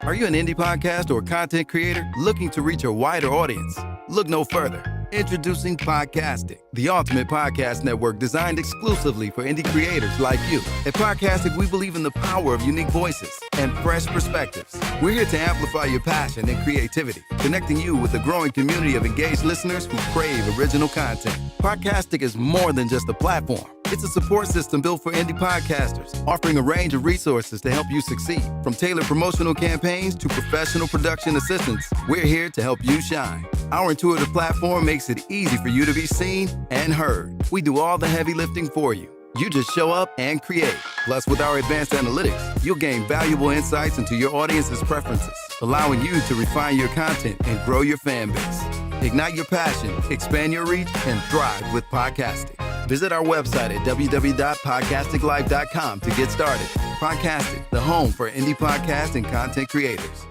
Are you an indie podcast or content creator looking to reach a wider audience? Look no further. Introducing Podcastic, the ultimate podcast network designed exclusively for indie creators like you. At Podcastic, we believe in the power of unique voices and fresh perspectives. We're here to amplify your passion and creativity, connecting you with a growing community of engaged listeners who crave original content. Podcastic is more than just a platform. It's a support system built for indie podcasters, offering a range of resources to help you succeed. From tailored promotional campaigns to professional production assistance, we're here to help you shine. Our intuitive platform makes it easy for you to be seen and heard. We do all the heavy lifting for you. You just show up and create. Plus, with our advanced analytics, you'll gain valuable insights into your audience's preferences, allowing you to refine your content and grow your fan base. Ignite your passion, expand your reach, and thrive with podcasting. Visit our website at www.podcasticlife.com to get started. Podcastic, the home for indie podcast and content creators.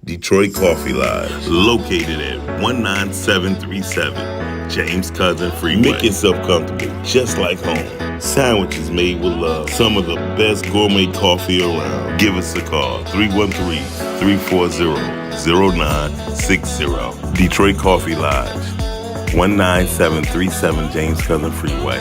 Detroit Coffee Lodge, located at 19737 James Cousin Freeway. Make yourself comfortable, just like home. Sandwiches made with love. Some of the best gourmet coffee around. Give us a call, 313-340-0960. Detroit Coffee Lodge, 19737 James Cousin Freeway.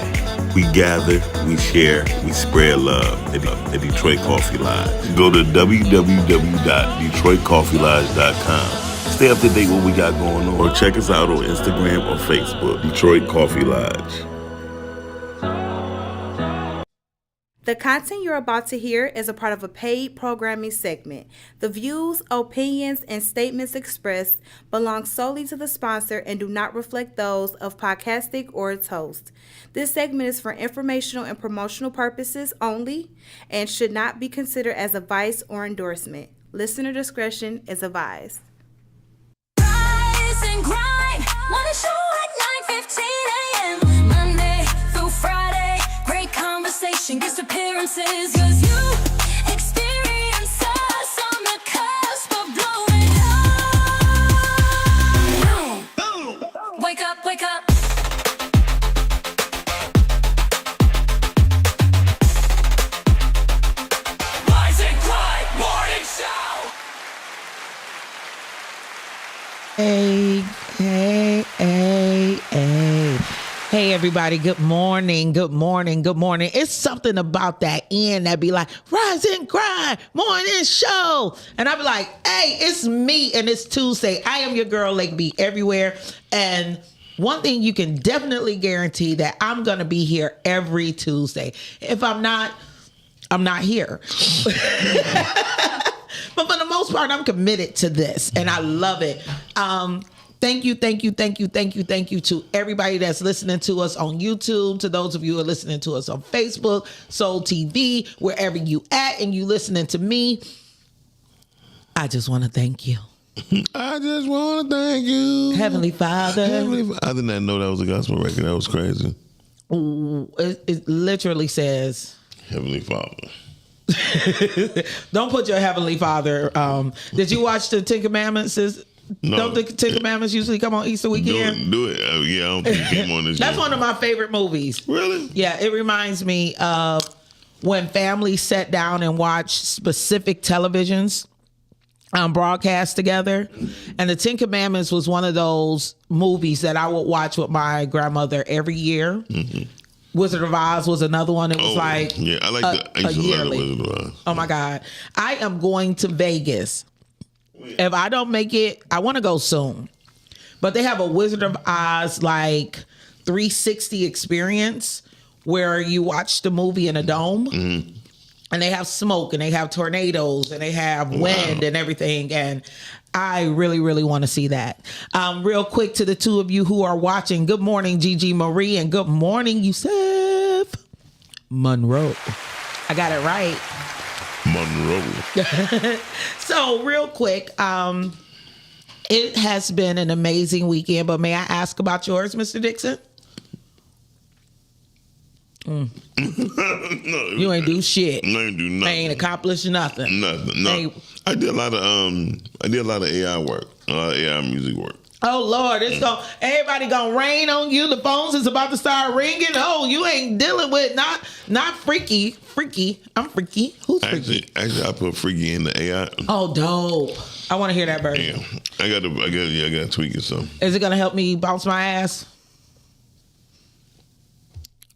We gather, we share, we spread love at Detroit Coffee Lodge. Go to www.detroitcoffeelodge.com. Stay up to date what we got going on, or check us out on Instagram or Facebook, Detroit Coffee Lodge. The content you're about to hear is a part of a paid programming segment. The views, opinions, and statements expressed belong solely to the sponsor and do not reflect those of Podcastic or its host. This segment is for informational and promotional purposes only and should not be considered as advice or endorsement. Listener discretion is advised. Rise and grind, morning show at 9:15 a.m. Monday through Friday, great conversation, guest appearances, 'cause you experience us on the cusp of blowing up. Boom. Wake up, wake up. Rise and grind, morning show. Hey, hey, hey, hey. Hey, everybody. Good morning. Good morning. Good morning. It's something about that end that be like, rise and grind, morning show. And I be like, hey, it's me and it's Tuesday. I am your girl, Lake B, everywhere. And one thing you can definitely guarantee that I'm going to be here every Tuesday. If I'm not, I'm not here. But for the most part, I'm committed to this and I love it. Thank you to everybody that's listening to us on YouTube, to those of you who are listening to us on Facebook, Soul TV, wherever you at and you listening to me. I just want to thank you. I just want to thank you. Heavenly Father. I did not know that was a gospel record. That was crazy. Ooh, it literally says Heavenly Father. Don't put your Heavenly Father. Did you watch the Ten Commandments? No. Don't the Ten Commandments usually come on Easter weekend? Do it. Yeah, I don't think it came on this That's year. one of my favorite movies. Really? Yeah, it reminds me of when families sat down and watched specific televisions broadcast together. And the Ten Commandments was one of those movies that I would watch with my grandmother every year. Mm-hmm. Wizard of Oz was another one. It was yeah, I like that. I used to like the Wizard of Oz. Oh my God. I am going to Vegas. If I don't make it, I want to go soon. But they have a Wizard of Oz like 360 experience where you watch the movie in a dome. Mm-hmm. And they have smoke and they have tornadoes and they have wind and everything. And I really, really want to see that. Real quick to the two of you who are watching. Good morning, Gigi Marie. And good morning, Yusef Monroe. I got it right. Monroe. So real quick, it has been an amazing weekend. But may I ask about yours, Mr. Dixon? No, you ain't do shit. I ain't do nothing. I ain't accomplished nothing. Nothing. No, I did a lot of AI work, a lot of AI music work. Oh Lord, everybody gonna rain on you. The phones is about to start ringing. Oh, you ain't dealing with not freaky. I'm freaky. Who's freaky? Actually, I put freaky in the AI. Oh, dope. I want to hear that version. Yeah, I got to tweak it some. Is it gonna help me bounce my ass?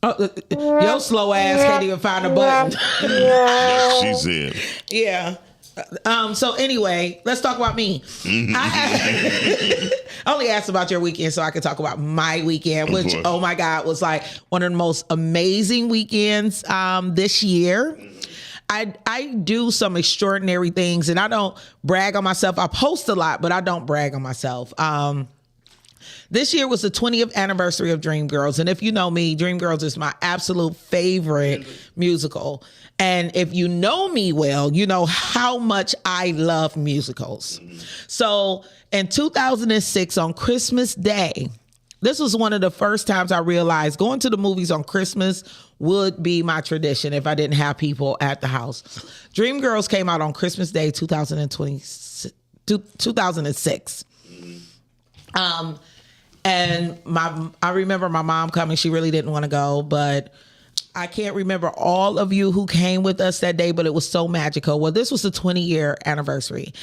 Oh, your slow ass can't even find a button. That's what she said. Yeah. So anyway, let's talk about me. I only asked about your weekend so I could talk about my weekend, which, oh my God, was like one of the most amazing weekends this year. I do some extraordinary things, and I don't brag on myself. I post a lot, but I don't brag on myself. This year was the 20th anniversary of Dreamgirls. And if you know me, Dreamgirls is my absolute favorite musical. And if you know me well, you know how much I love musicals. So in 2006, on Christmas Day, this was one of the first times I realized going to the movies on Christmas would be my tradition if I didn't have people at the house. Dreamgirls came out on Christmas Day, 2006. And I remember my mom coming. She really didn't want to go, but I can't remember all of you who came with us that day, but it was so magical. Well, this was the 20-year anniversary.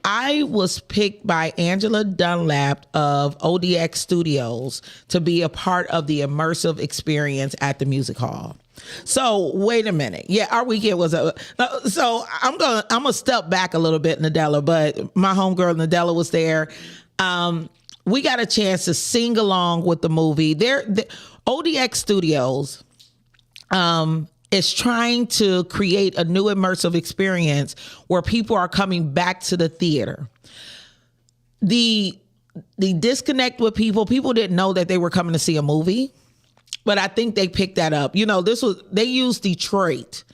I was picked by Angela Dunlap of ODX Studios to be a part of the immersive experience at the music hall. So wait a minute. Yeah, our weekend was so I'm gonna step back a little bit, Nadella, but my homegirl Nadella was there. We got a chance to sing along with the movie. ODX Studios is trying to create a new immersive experience where people are coming back to the theater. The disconnect with people didn't know that they were coming to see a movie, but I think they picked that up. You know, they used Detroit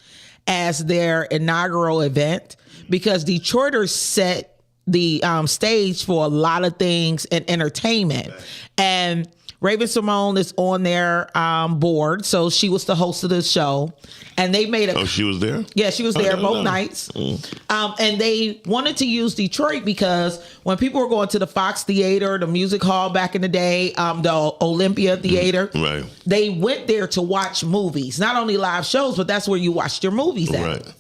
as their inaugural event because Detroiters set the stage for a lot of things in entertainment. And Raven Simone is on their board, so she was the host of the show. And they made Oh, she was there? Yeah, she was there both nights. And they wanted to use Detroit because when people were going to the Fox Theater, the music hall back in the day, the Olympia Theater, right, they went there to watch movies. Not only live shows, but that's where you watched your movies at. Right.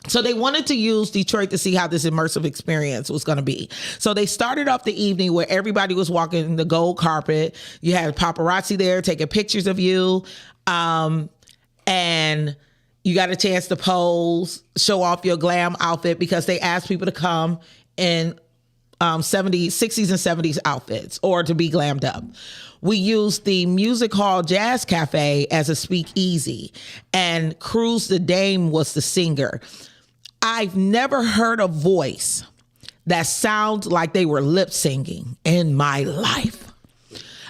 So they wanted to use Detroit to see how this immersive experience was going to be. So they started off the evening where everybody was walking the gold carpet. You had paparazzi there taking pictures of you. And you got a chance to pose, show off your glam outfit because they asked people to come in 60s and 70s outfits or to be glammed up. We used the Music Hall Jazz Cafe as a speakeasy, and Cruz the Dame was the singer. I've never heard a voice that sounds like they were lip singing in my life.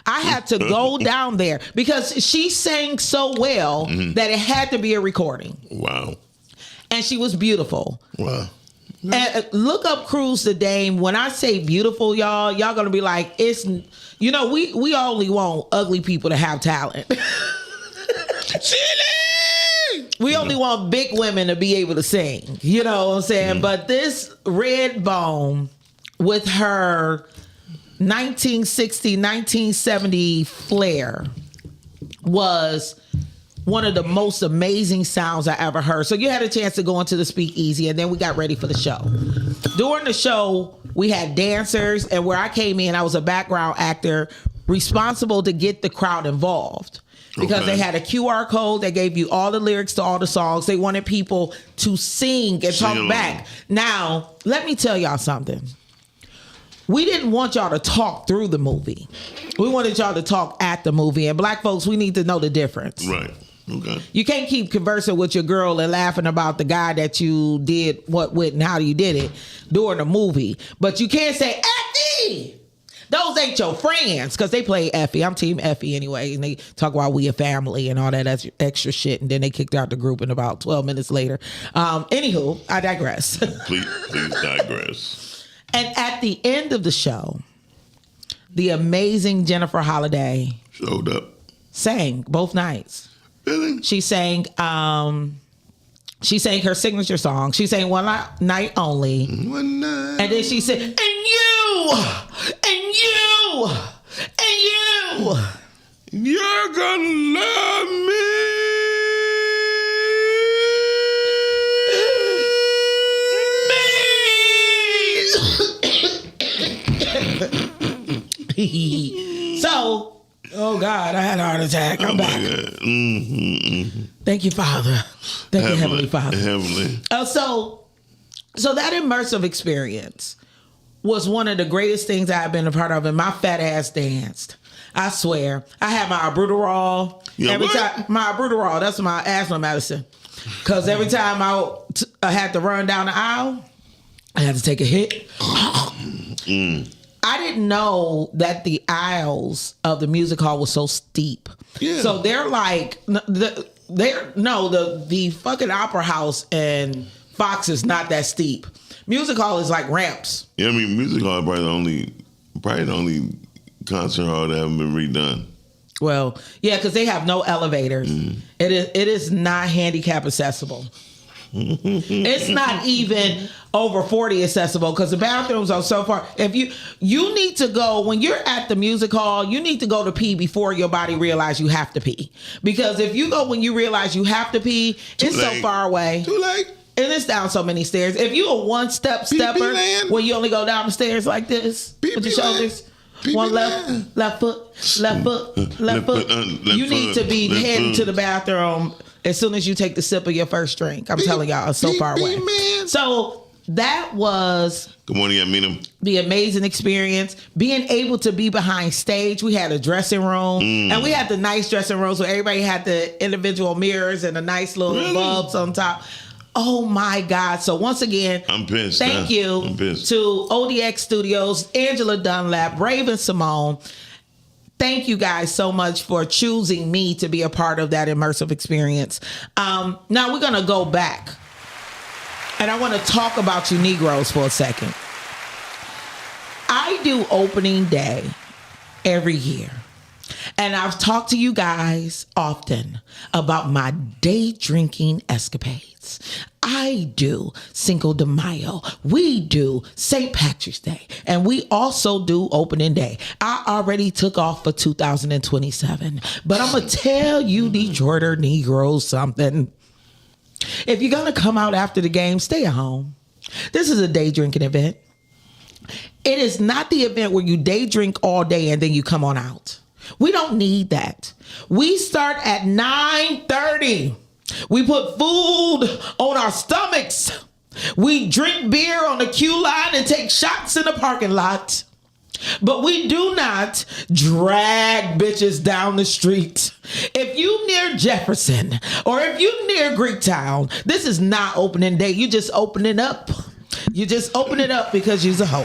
I had to go down there because she sang so well that it had to be a recording. Wow. And she was beautiful. Wow. And look up Cruz the Dame. When I say beautiful, y'all gonna be like, it's, you know, we only want ugly people to have talent. We only want big women to be able to sing. You know what I'm saying? But this Red Bone with her 1960, 1970 flair was one of the most amazing sounds I ever heard. So you had a chance to go into the speakeasy, and then we got ready for the show. During the show, we had dancers, and where I came in, I was a background actor responsible to get the crowd involved. Because they had a QR code that gave you all the lyrics to all the songs. They wanted people to sing and talk back. Now, let me tell y'all something. We didn't want y'all to talk through the movie. We wanted y'all to talk at the movie. And black folks, we need to know the difference. Right. Okay. You can't keep conversing with your girl and laughing about the guy that you did what with and how you did it during the movie. But you can't say, Effie! Those ain't your friends, because they play Effie. I'm Team Effie anyway. And they talk about we a family and all that extra shit. And then they kicked out the group in about 12 minutes later. Anywho, I digress. Please digress. And at the end of the show, the amazing Jennifer Holliday showed up. Sang both nights. Really? She sang her signature song. She sang One Night Only. One night. And then she said, and you you and you. You're gonna love me. So, oh God, I had a heart attack. I'm back. Thank you, Father. Thank you, Heavenly Father. Heavenly. So that immersive experience was one of the greatest things I've been a part of, and my fat ass danced. I swear. I had my albuterol. Every time my albuterol, that's my asthma medicine. Because every time I had to run down the aisle, I had to take a hit. I didn't know that the aisles of the music hall was so steep. Yeah. So they're like the fucking opera house and Fox is not that steep. Music hall is like ramps. Yeah, I mean, music hall is probably the only concert hall that haven't been redone. Well, yeah, because they have no elevators. It is not handicap accessible. It's not even over 40 accessible because the bathrooms are so far. If you need to go when you're at the music hall, you need to go to pee before your body realizes you have to pee. Because if you go when you realize you have to pee, it's so far away. Too late. And it's down so many stairs. If you a one-step stepper, when you only go down the stairs like this with your shoulders, one left foot. You need to be heading to the bathroom as soon as you take the sip of your first drink. I'm telling y'all, it's so far away. So that was good morning, Amina. The amazing experience. Being able to be behind stage. We had a dressing room, and we had the nice dressing rooms where everybody had the individual mirrors and the nice little bulbs on top. Oh my God. So once again, I'm pissed. Thank you to ODX Studios, Angela Dunlap, Raven Simone. Thank you guys so much for choosing me to be a part of that immersive experience. Now we're going to go back and I want to talk about you Negroes for a second. I do opening day every year. And I've talked to you guys often about my day drinking escapades. I do Cinco de Mayo. We do St. Patrick's Day. And we also do opening day. I already took off for 2027. But I'm going to tell you Detroiter Negroes something. If you're going to come out after the game, stay at home. This is a day drinking event. It is not the event where you day drink all day and then you come on out. We don't need that. We start at 9:30. We put food on our stomachs. We drink beer on the queue line and take shots in the parking lot. But we do not drag bitches down the street. If you near Jefferson or if you near Greektown, this is not opening day. You just open it up. You just open it up because you're a hoe.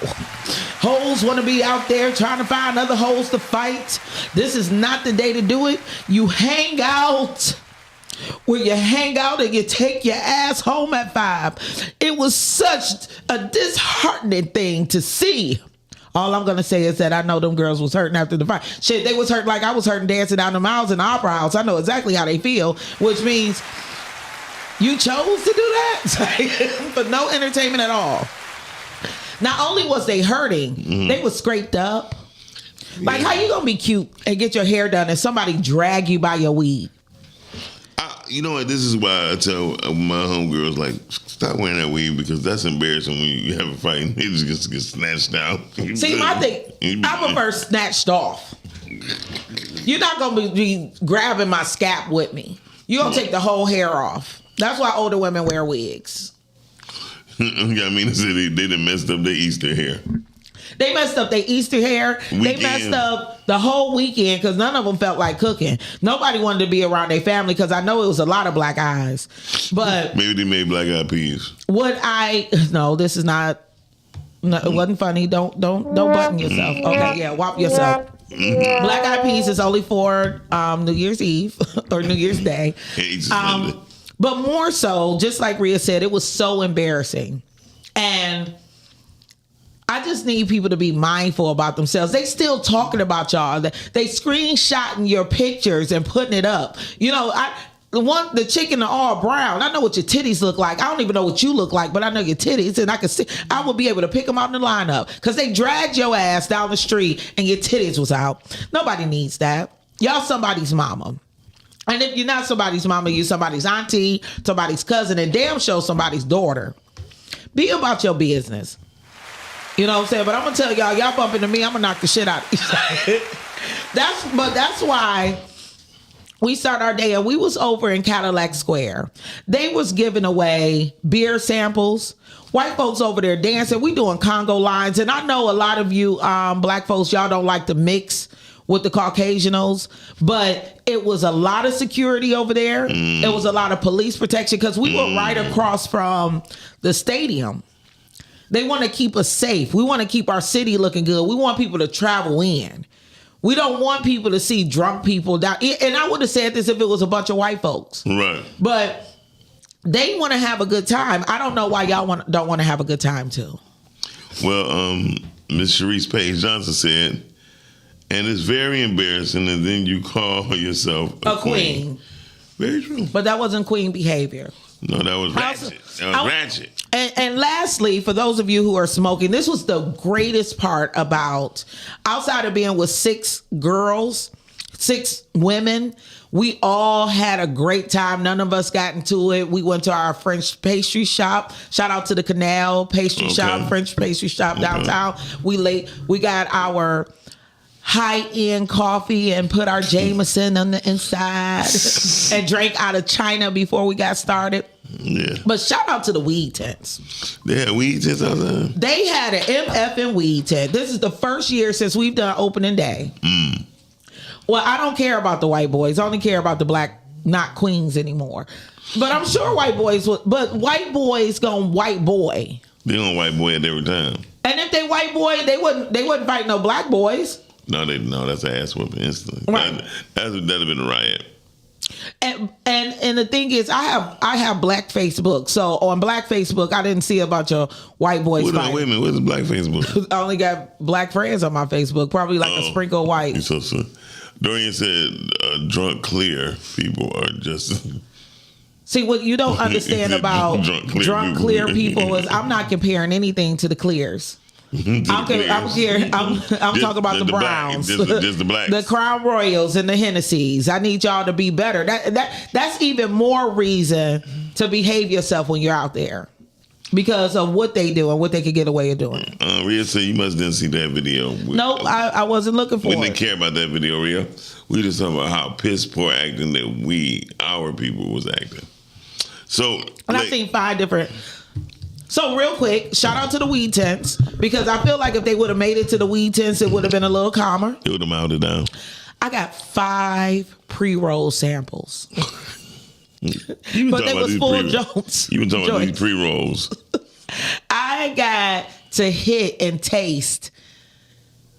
Hoes want to be out there trying to find other hoes to fight. This is not the day to do it. You hang out where you hang out and you take your ass home at 5. It was such a disheartening thing to see. All I'm going to say is that I know them girls was hurting after the fight. Shit, they was hurting like I was hurting dancing down the miles in the opera house. I know exactly how they feel, which means you chose to do that for no entertainment at all. Not only was they hurting, they was scraped up. Like, how you gonna be cute and get your hair done and somebody drag you by your weave? You know what? This is why I tell my homegirls, like, stop wearing that weave because that's embarrassing when you have a fight and they just get snatched out. See, my thing, I prefer snatched off. You're not gonna be grabbing my scalp with me. You're gonna take the whole hair off. That's why older women wear wigs. I mean, they done messed up their Easter hair. They messed up their Easter hair. Weekend. They messed up the whole weekend because none of them felt like cooking. Nobody wanted to be around their family because I know it was a lot of black eyes. But maybe they made black eyed peas. No, this is not. No, it wasn't funny. Don't button yourself. Okay, yeah, whop yourself. Black eyed peas is only for New Year's Eve or New Year's Day. But more so, just like Rhea said, it was so embarrassing. And I just need people to be mindful about themselves. They still talking about y'all. They screenshotting your pictures and putting it up. You know, The chicken are all brown. I know what your titties look like. I don't even know what you look like, but I know your titties, and I can see. I would be able to pick them out in the lineup because they dragged your ass down the street and your titties was out. Nobody needs that. Y'all somebody's mama. And if you're not somebody's mama, you're somebody's auntie, somebody's cousin, and damn sure somebody's daughter. Be about your business. You know what I'm saying? But I'm gonna tell y'all bump into me, I'm gonna knock the shit out. That's why we start our day, and we was over in Cadillac Square. They was giving away beer samples. White folks over there dancing. We doing Congo lines, and I know a lot of you black folks, y'all don't like to mix with the Caucasianals, but it was a lot of security over there. It was a lot of police protection because we were right across from the stadium. They want to keep us safe. We want to keep our city looking good. We want people to travel in. We don't want people to see drunk people down. And I would have said this if it was a bunch of white folks. Right. But they want to have a good time. I don't know why y'all don't want to have a good time too. Well, Miss Sharice Page Johnson said, and it's very embarrassing, and then you call yourself a queen. Very true. But that wasn't queen behavior. No, that was ratchet. That was ratchet. And lastly, for those of you who are smoking, this was the greatest part about, outside of being with 6 girls, 6 women, we all had a great time. None of us got into it. We went to our French pastry shop. Shout out to the Canal Pastry Shop, French pastry shop downtown. We got our high-end coffee and put our Jameson on the inside and drank out of China before we got started. Yeah. But shout out to the weed tents. They had weed tents out there? They had an MF and weed tent. This is the first year since we've done opening day. Well, I don't care about the white boys. I only care about the black, not queens anymore. But I'm sure white boys would, but white boys gonna white boy. They gonna white boy it every time. And if they white boy, they wouldn't fight no black boys. No, that's an ass whooping instantly. Right. That'd have been a riot. And the thing is, I have black Facebook. So on black Facebook, I didn't see about your white boys fighting. Wait a minute, where's the black Facebook? I only got black friends on my Facebook, probably like a sprinkle of white. So Dorian said, drunk clear people are just. See, what you don't understand about drunk clear people is I'm not comparing anything to the clears. I'm talking about the Browns, just the blacks, the Crown Royals, and the Hennessy's. I need y'all to be better. That's even more reason to behave yourself when you're out there because of what they do and what they could get away with doing. Rhea said you must didn't see that video. Nope, I wasn't looking for it. We didn't care about that video, Rhea. We just talking about how piss poor acting that our people was acting. So, and I've seen 5 different. So real quick, shout out to the weed tents because I feel like if they would have made it to the weed tents, it would have been a little calmer. It would have melted down. I got 5 pre-roll samples, but they was full joints. You been talking about these pre-rolls. I got to hit and taste.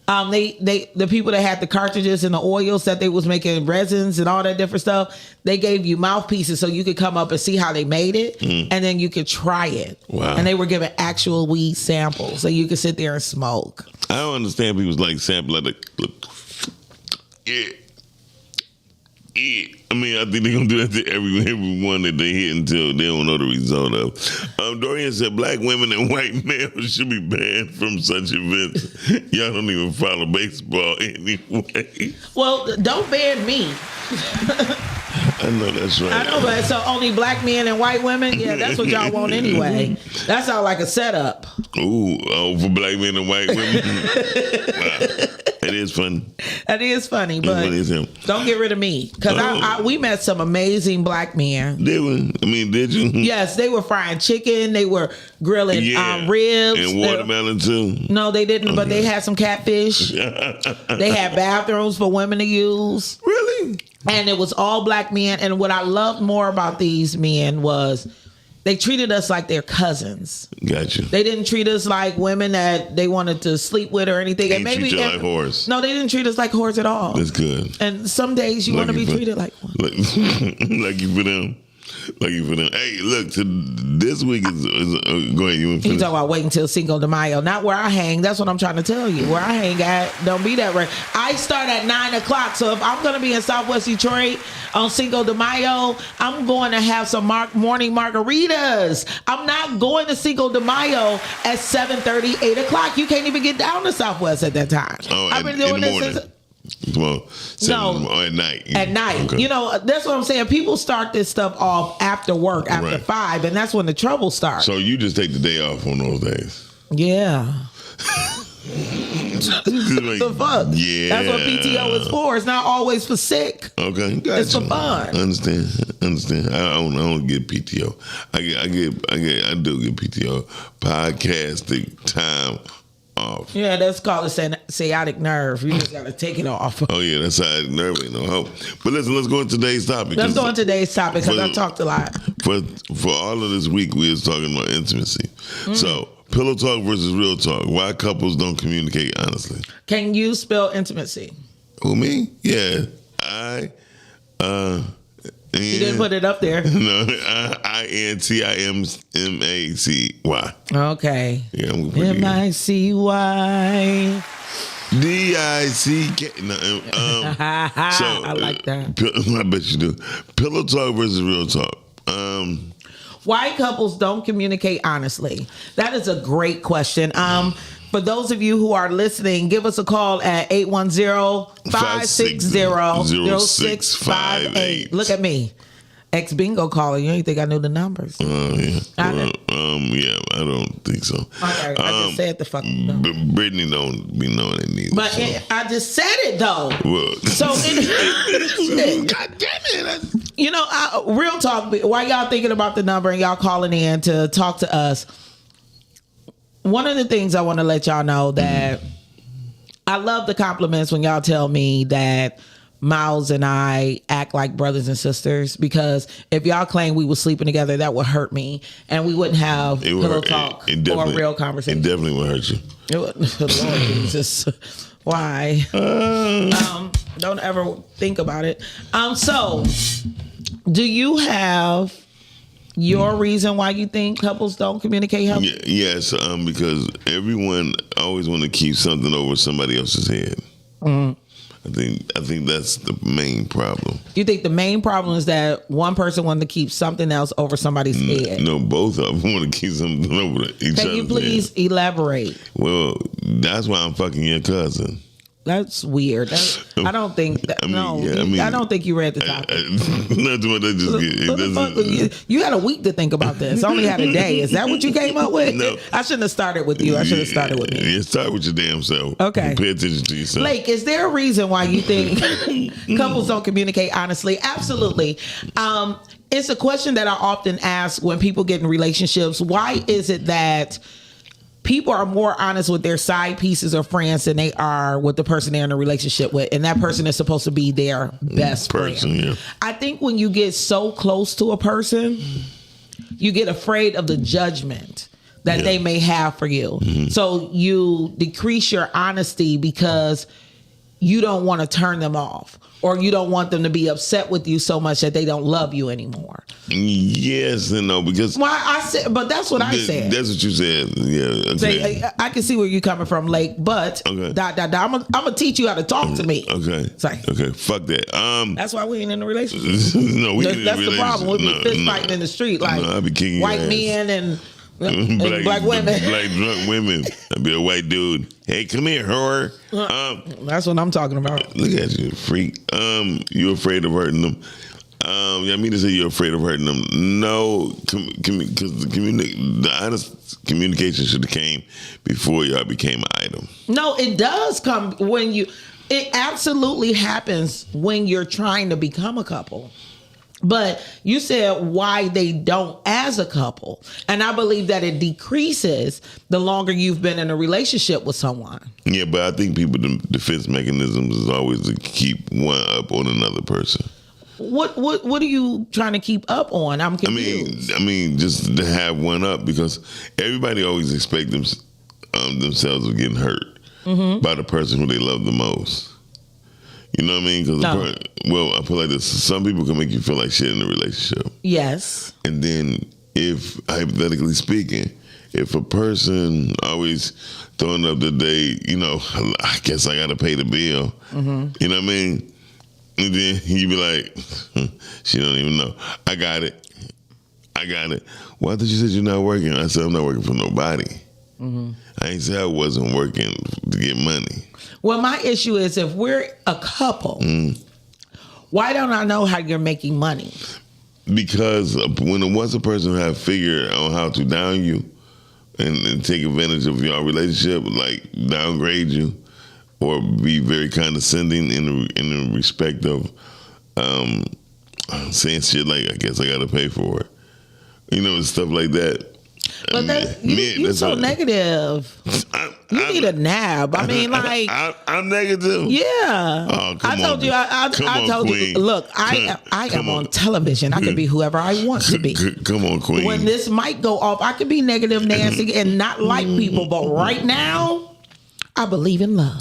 The people that had the cartridges and the oils that they was making resins and all that different stuff, they gave you mouthpieces so you could come up and see how they made it, and then you could try it. Wow! And they were giving actual weed samples so you could sit there and smoke. I don't understand people's like sample like yeah. I mean, I think they're gonna do that to everyone that they hit until they don't know the result of. Dorian said black women and white males should be banned from such events. Y'all don't even follow baseball anyway. Well, don't ban me. I know that's right. I know, but so only black men and white women? Yeah, that's what y'all want anyway. That sounds like a setup. Ooh, for black men and white women? Wow. It is fun. That is funny, but don't get rid of me. Because we met some amazing black men. Did we? I mean, did you? Yes, they were frying chicken. They were grilling ribs. And watermelon too. No, they didn't, but they had some catfish. They had bathrooms for women to use. Really? And it was all black men. And what I loved more about these men was they treated us like their cousins. Gotcha. They didn't treat us like women that they wanted to sleep with or anything. And treat you like whores. No, they didn't treat us like whores at all. That's good. And some days you want to be treated like one. Like you for them. Lucky for them. Hey, look, this week is go ahead. You You talking about waiting till Cinco de Mayo. Not where I hang. That's what I'm trying to tell you. Where I hang at, don't be that way. I start at 9 o'clock. So if I'm going to be in Southwest Detroit on Cinco de Mayo, I'm going to have some morning margaritas. I'm not going to Cinco de Mayo at 7:30, 8 o'clock. You can't even get down to Southwest at that time. Oh, I've been doing this since... Well, at night. At night. Okay. You know, that's what I'm saying. People start this stuff off after work, after 5, and that's when the trouble starts. So you just take the day off on those days? Yeah. Like, the fuck? Yeah. That's what PTO is for. It's not always for sick. Okay, gotcha. It's for fun. I understand. I don't get PTO. I do get PTO. Podcasting time off. Yeah, that's called a sciatic nerve. You just gotta take it off. Oh yeah, that's sciatic nerve ain't no hope. But listen, let's go into today's topic. Let's go into today's topic because I talked a lot. For all of this week, we was talking about intimacy. So, pillow talk versus real talk. Why couples don't communicate honestly? Can you spell intimacy? Who, me? Yeah. You didn't put it up there. No, INTIMACY. Okay. Yeah, I'm gonna put MICY. DICK. So I like that. I bet you do. Pillow talk versus real talk. Why couples don't communicate honestly? That is a great question. For those of you who are listening, give us a call at 810-560-0658. Look at me. Ex-bingo caller. You ain't think I knew the numbers. Yeah. Yeah, I don't think so. Okay, I just said the fucking number. Brittany don't be knowing it neither. But I just said it, though. Well, So, God damn it. you know, real talk, while y'all thinking about the number and y'all calling in to talk to us, one of the things I want to let y'all know that I love the compliments when y'all tell me that Miles and I act like brothers and sisters, because if y'all claim we were sleeping together, that would hurt me and we wouldn't have pillow talk or a real conversation. It definitely would hurt you. Lord Jesus. Why? Don't ever think about it. So do you have your reason why you think couples don't communicate healthy? Yes, because everyone always want to keep something over somebody else's head. Mm-hmm. I think that's the main problem. You think the main problem is that one person wanted to keep something else over somebody's head? No, both of them want to keep something over each other's head. Can you please elaborate? Well, that's why I'm fucking your cousin. That's weird. I don't think that. I don't think you read the topic. Not too much. You had a week to think about this. Only had a day. Is that what you came up with? No. I shouldn't have started with you. I should have started with me. Yeah, start with your damn self. Okay. Pay attention to yourself. Blake, is there a reason why you think couples don't communicate honestly? Absolutely. It's a question that I often ask when people get in relationships. Why is it that people are more honest with their side pieces or friends than they are with the person they're in a relationship with, and that person is supposed to be their best person? Yeah. I think when you get so close to a person, you get afraid of the judgment that they may have for you. Mm-hmm. So you decrease your honesty because you don't want to turn them off, or you don't want them to be upset with you so much that they don't love you anymore. Yes and no, because but that's what I said. That's what you said. Yeah, okay. I can see where you're coming from, Lake. But I'm gonna teach you how to talk to me. Okay. Okay. Fuck that. That's why we ain't in a relationship. No, we ain't in a relationship. That's the problem. We'll be fist fighting in the street, like I be kicking white men and black women, black drunk women. I'd be a white dude. Hey, come here, whore. That's what I'm talking about. Look at you, freak. You afraid of hurting them? I mean to say you're afraid of hurting them. No, because the honest communication should have came before y'all became an item. No, it does come when you. It absolutely happens when you're trying to become a couple. But you said why they don't as a couple. And I believe that it decreases the longer you've been in a relationship with someone. Yeah, but I think people's defense mechanisms is always to keep one up on another person. What are you trying to keep up on? I'm confused. I mean, just to have one up, because everybody always expects themselves of getting hurt by the person who they love the most. You know what I mean? Because I feel like this. Some people can make you feel like shit in a relationship. Yes. And then, if hypothetically speaking, if a person always throwing up the day, I guess I got to pay the bill. Mm-hmm. You know what I mean? And then you be like, she don't even know. I got it. Well, I thought you said you're not working. I said I'm not working for nobody. Mm-hmm. I ain't say I wasn't working to get money. Well, my issue is if we're a couple, why don't I know how you're making money? Because once a person have figured out how to down you and take advantage of your relationship, like downgrade you or be very condescending in the respect of saying shit like, I guess I got to pay for it. And stuff like that. But you're so negative. You need a nab. I mean, like I'm negative. Yeah. Oh, come I told on. you. I told Queen. you. Look, I am on television. I can be whoever I want to be. Come on, Queen. When this mic go off, I can be negative, Nancy, and not like people. But right now, I believe in love.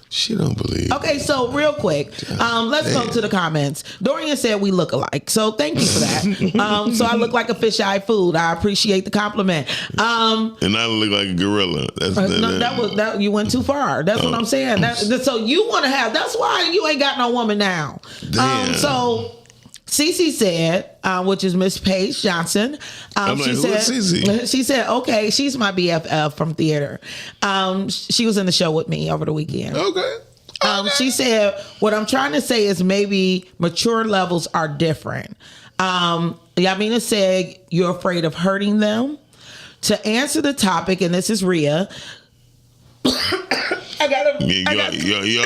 She don't believe. Okay, so real quick, let's go to the comments. Dorian said we look alike, so thank you for that. So I look like a fish-eye food. I appreciate the compliment. And I look like a gorilla. That you went too far. That's what I'm saying. So you want to have. That's why you ain't got no woman now. So Cece said, which is Miss Paige Johnson. She said, okay, she's my BFF from theater. She was in the show with me over the weekend. Okay. She said, what I'm trying to say is maybe mature levels are different. Yamina said, you're afraid of hurting them. To answer the topic, and this is Rhea. You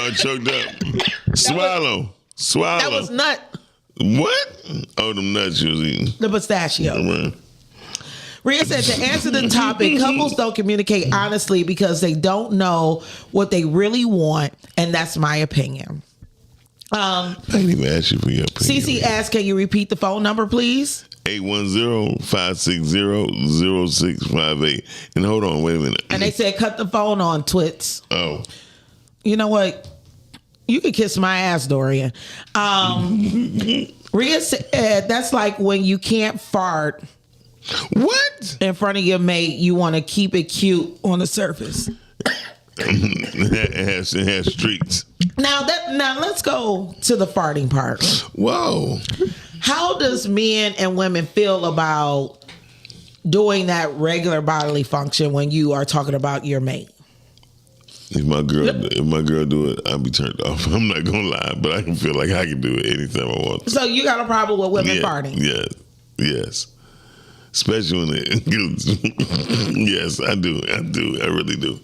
all choked up. Swallow. That was nut. What? Oh, them nuts you was eating. The pistachio. Rhea said, to answer the topic, couples don't communicate honestly because they don't know what they really want, and that's my opinion. I didn't even ask you for your opinion. Cece asked, can you repeat the phone number, please? 810-560-0658. And hold on, wait a minute. And they said, cut the phone on, twits. Oh. You know what? You could kiss my ass, Dorian. Rhea said, that's like when you can't fart. What? In front of your mate, you want to keep it cute on the surface. It has streaks. Now let's go to the farting part. Whoa. How does men and women feel about doing that regular bodily function when you are talking about your mate? If my girl do it, I'll be turned off. I'm not gonna lie, but I can feel like I can do it anytime I want to. So you got a problem with women farting? Yes. Especially when it yes, I do. I really do.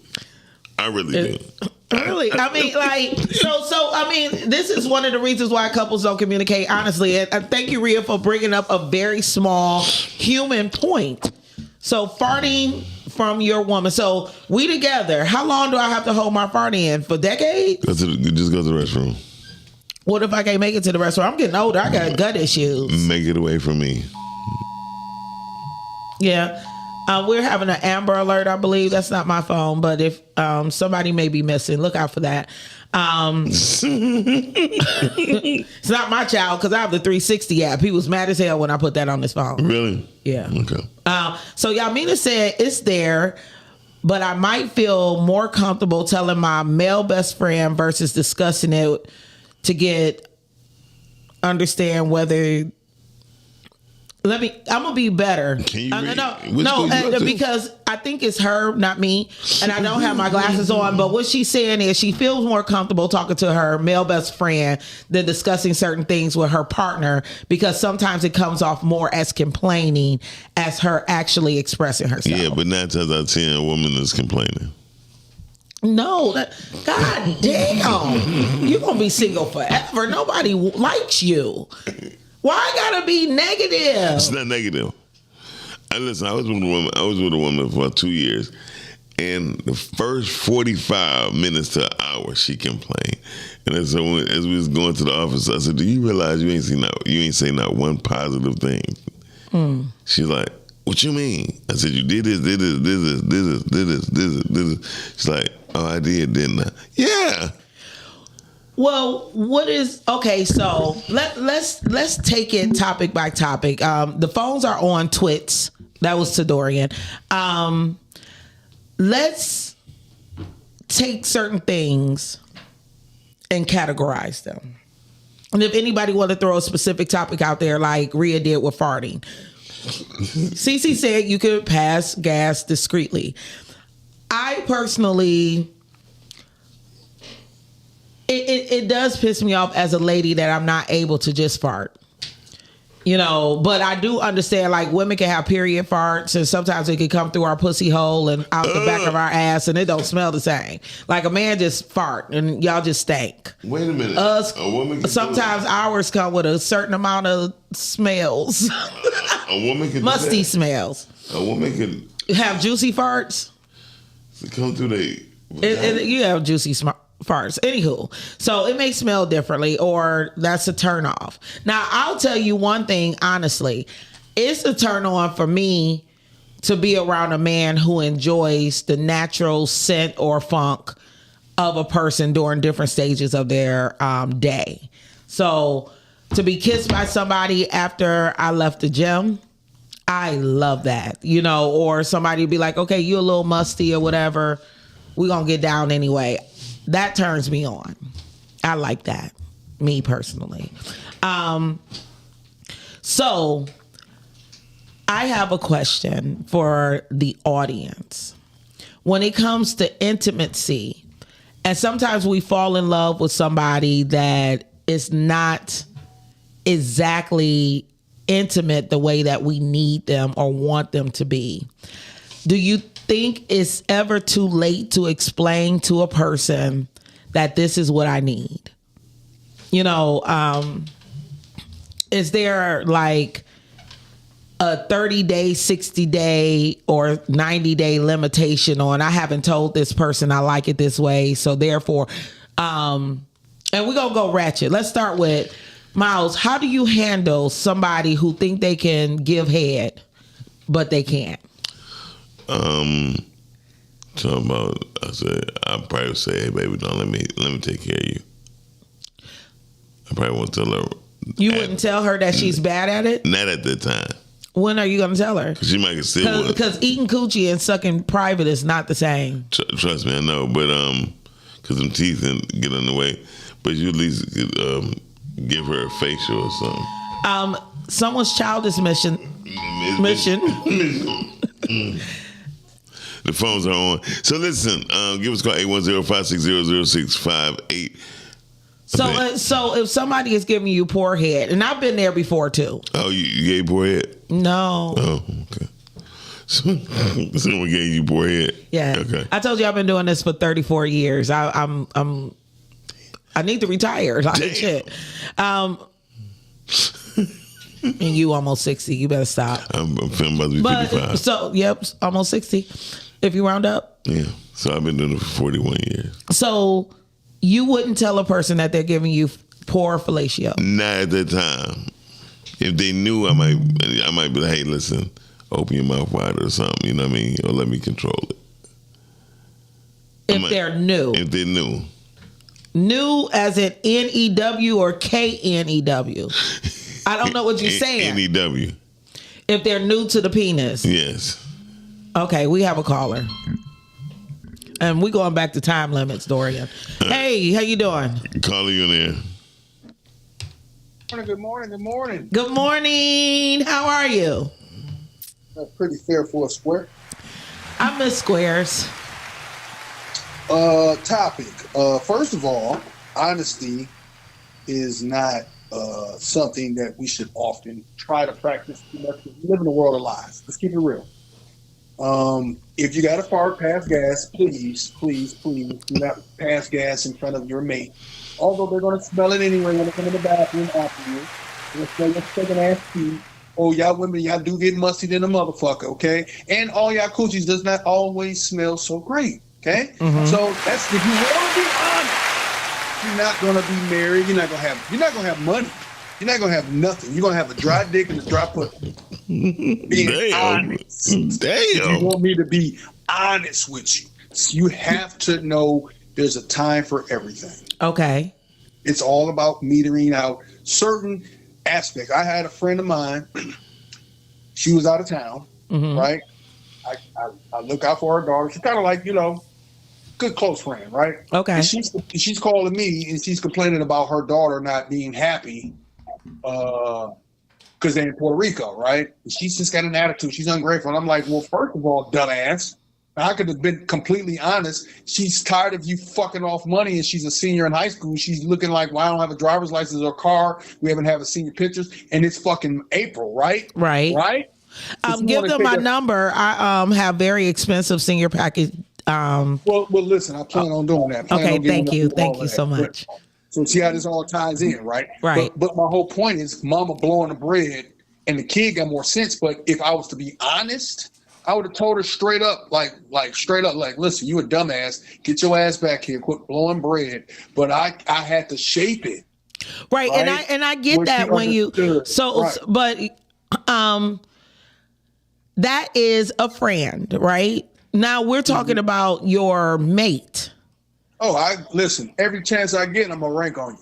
Really? I mean, like, so I mean, this is one of the reasons why couples don't communicate honestly. And thank you, Rhea, for bringing up a very small human point. So farting from your woman. So we together. How long do I have to hold my fart in? For decades? Just go to the restroom. What if I can't make it to the restroom? I'm getting older. I got gut issues. Make it away from me. Yeah. We're having an Amber Alert, I believe. That's not my phone, but if somebody may be missing, look out for that. It's not my child because I have the 360 app. He was mad as hell when I put that on his phone. Really? Yeah. Okay. So Yamina said it's there, but I might feel more comfortable telling my male best friend versus discussing it to understand whether. I'm gonna be better. Can you because I think it's her, not me, and I don't have my glasses on. But what she's saying is she feels more comfortable talking to her male best friend than discussing certain things with her partner because sometimes it comes off more as complaining as her actually expressing herself. Yeah, but 9 times out of 10, a woman is complaining. No, God damn, you're gonna be single forever. Nobody likes you. Why I gotta be negative? It's not negative. Listen, I was with a woman for 2 years, and the first 45 minutes to an hour, she complained. And so as we was going to the office, I said, "Do you realize you ain't say not one positive thing?" She's like, "What you mean?" I said, "You did this. She's like, "Oh, I did, didn't I?" Yeah. Well, what is okay? So let's take it topic by topic. The phones are on twits. That was to Dorian. Let's take certain things and categorize them. And if anybody want to throw a specific topic out there, like Rhea did with farting, Cece said you could pass gas discreetly. I personally. It does piss me off as a lady that I'm not able to just fart. You know, but I do understand, like, women can have period farts, and sometimes it can come through our pussy hole and out the back of our ass, and it don't smell the same. Like, a man just fart, and y'all just stink. Wait a minute. A woman can sometimes ours come with a certain amount of smells. A woman can musty smells. A woman can have juicy farts. Come through the. You have juicy farts. Anywho, so it may smell differently, or that's a turn off. Now, I'll tell you one thing, honestly, it's a turn on for me to be around a man who enjoys the natural scent or funk of a person during different stages of their day. So to be kissed by somebody after I left the gym, I love that, you know, or somebody be like, okay, you a little musty or whatever, we gonna get down anyway. That turns me on. I like that, me personally. So I have a question for the audience. When it comes to intimacy, and sometimes we fall in love with somebody that is not exactly intimate the way that we need them or want them to be. Do you think it's ever too late to explain to a person that this is what I need? You know, is there like a 30-day, 60-day, or 90-day limitation on I haven't told this person I like it this way, so therefore, and we're gonna go ratchet. Let's start with Miles. How do you handle somebody who think they can give head, but they can't? Talking about, I probably say, hey baby, don't let me take care of you. I probably won't tell her. You wouldn't tell her that she's bad at it? Not at that time. When are you going to tell her? She might consider because eating coochie and sucking private is not the same. Trust me, I know, but because them teeth get in the way. But you at least give her a facial or something. Someone's child is mission. The phones are on. So listen, give us a call 810-560-0658. So if somebody is giving you poor head, and I've been there before too. Oh, you gave poor head? No. Oh, okay. Someone gave you poor head? Yeah. Okay. I told you I've been doing this for 34 years. I need to retire. Like shit. And you almost 60. You better stop. I'm feeling about to be 55. So, yep, almost 60. If you round up. Yeah. So I've been doing it for 41 years. So you wouldn't tell a person that they're giving you poor fellatio? Not at that time. If they knew, I might be like, hey, listen, open your mouth wider or something. You know what I mean? Or let me control it. If they're new. If they're new. New as in N-E-W or K-N-E-W? I don't know what you're saying. N-E-W. If they're new to the penis. Yes. Okay, we have a caller. And we're going back to time limits, Dorian. Hey, how you doing? Caller, you in there. Good morning. Good morning. How are you? Pretty fair for a square. I miss squares. Topic. First of all, honesty is not something that we should often try to practice too much. We live in a world of lies. Let's keep it real. If you got a fart, pass gas, please do not pass gas in front of your mate. Although they're going to smell it anyway when they come in the bathroom after you. They'll smell your second ass pee. Oh, y'all women, y'all do get musty than a motherfucker, okay? And all y'all coochies does not always smell so great, okay? Mm-hmm. So that's, if you want to be honest, you're not going to be married. You're not going to have money. You're not going to have nothing. You're going to have a dry dick and a dry pussy. Being honest. Damn. If you want me to be honest with you, you have to know there's a time for everything. Okay. It's all about metering out certain aspects. I had a friend of mine. She was out of town, right? I look out for her daughter. She's kind of like, good close friend, right? Okay. And she's calling me and she's complaining about her daughter not being happy because they're in Puerto Rico, right? And she's just got an attitude. She's ungrateful. And I'm like, well, first of all, dumbass, I could have been completely honest. She's tired of you fucking off money, and she's a senior in high school. She's looking like, well, I don't have a driver's license or car. We haven't had a senior pictures, and it's fucking April, right? Right. Give them my number. I have very expensive senior package. Well, listen, I plan on doing that. Okay, thank you so much. So see how this all ties in, right? Right. But my whole point is, mama blowing the bread, and the kid got more sense. But if I was to be honest, I would have told her straight up, like straight up, like, listen, you a dumbass. Get your ass back here. Quit blowing bread. But I had to shape it. Right. And I get that when you but that is a friend, right? Now we're talking about your mate. Oh, listen, every chance I get, I'm gonna rank on you.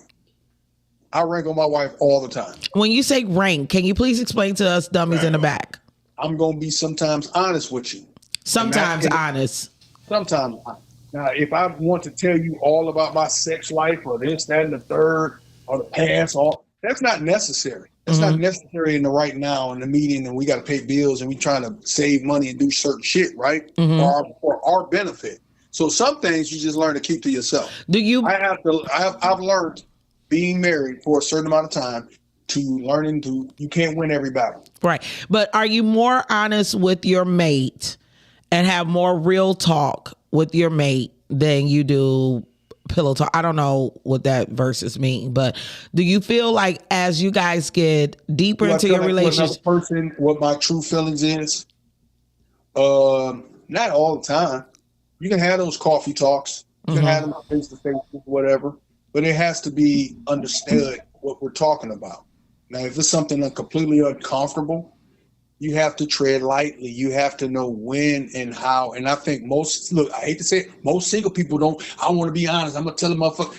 I rank on my wife all the time. When you say rank, can you please explain to us dummies in the back? I'm going to be sometimes honest with you. Sometimes honest. Sometimes. Now, if I want to tell you all about my sex life or this, that, and the third, or the past, that's not necessary. That's not necessary in the right now in the meeting, and we got to pay bills and we trying to save money and do certain shit, right? For our benefit. So some things you just learn to keep to yourself. I've learned being married for a certain amount of time to learning you can't win every battle. Right. But are you more honest with your mate and have more real talk with your mate than you do pillow talk? I don't know what that verses mean, but do you feel like as you guys get deeper into your relationship, what my true feelings is? Not all the time. You can have those coffee talks. You can have them face to face, whatever. But it has to be understood what we're talking about. Now, if it's something completely uncomfortable, you have to tread lightly. You have to know when and how. And I think I hate to say it, most single people I want to be honest. I'm going to tell them, motherfucker,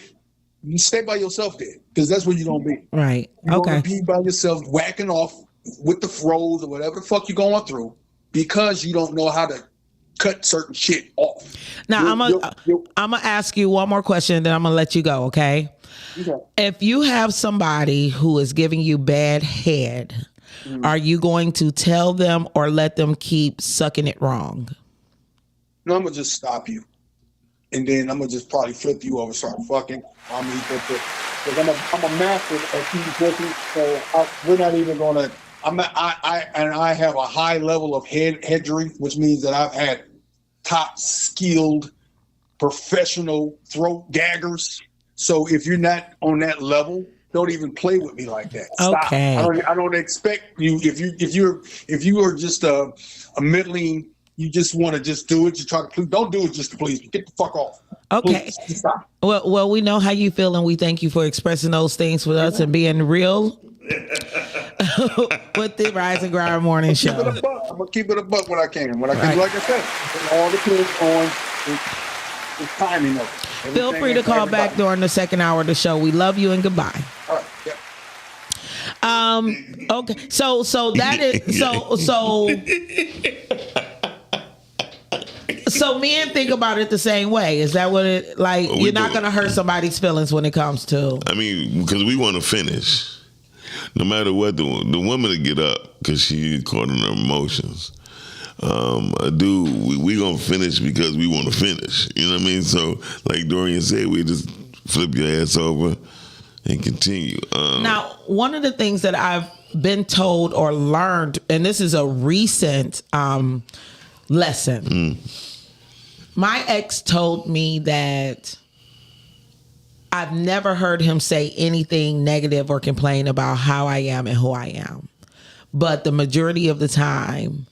you stay by yourself there, because that's where you're going to be. Right. You're going to be by yourself, whacking off with the froze or whatever the fuck you're going through, because you don't know how to cut certain shit off. Now, I'm going to ask you one more question, then I'm going to let you go, okay? If you have somebody who is giving you bad head, are you going to tell them or let them keep sucking it wrong? No, I'm going to just stop you. And then I'm going to just probably flip you over, start fucking. Because I'm a master at keeping pussy, so we're not even going to. I have a high level of headgery, which means that I've had top skilled professional throat gaggers. So if you're not on that level, don't even play with me like that. Stop. Okay. I don't expect you. If you are just a middling, you just want to just do it. You try to please. Don't do it just to please me. Get the fuck off. Okay. Please, stop. Well, we know how you feel, and we thank you for expressing those things with us and being real with the Rise and Grind Morning Show. I'm gonna keep it a buck when I can. Like I said, it all depends on the timing of it. Feel free to call back during the second hour of the show. We love you and goodbye. All right. Yeah. Okay. So that is so men think about it the same way. Is that what it like? You're not going to hurt somebody's feelings when it comes to. I mean, because we want to finish. No matter what, the woman to get up because she caught in her emotions. We gonna finish because we want to finish. You know what I mean? So, like Dorian said, we just flip your ass over and continue. Now, one of the things that I've been told or learned, and this is a recent lesson. My ex told me that I've never heard him say anything negative or complain about how I am and who I am. But the majority of the time,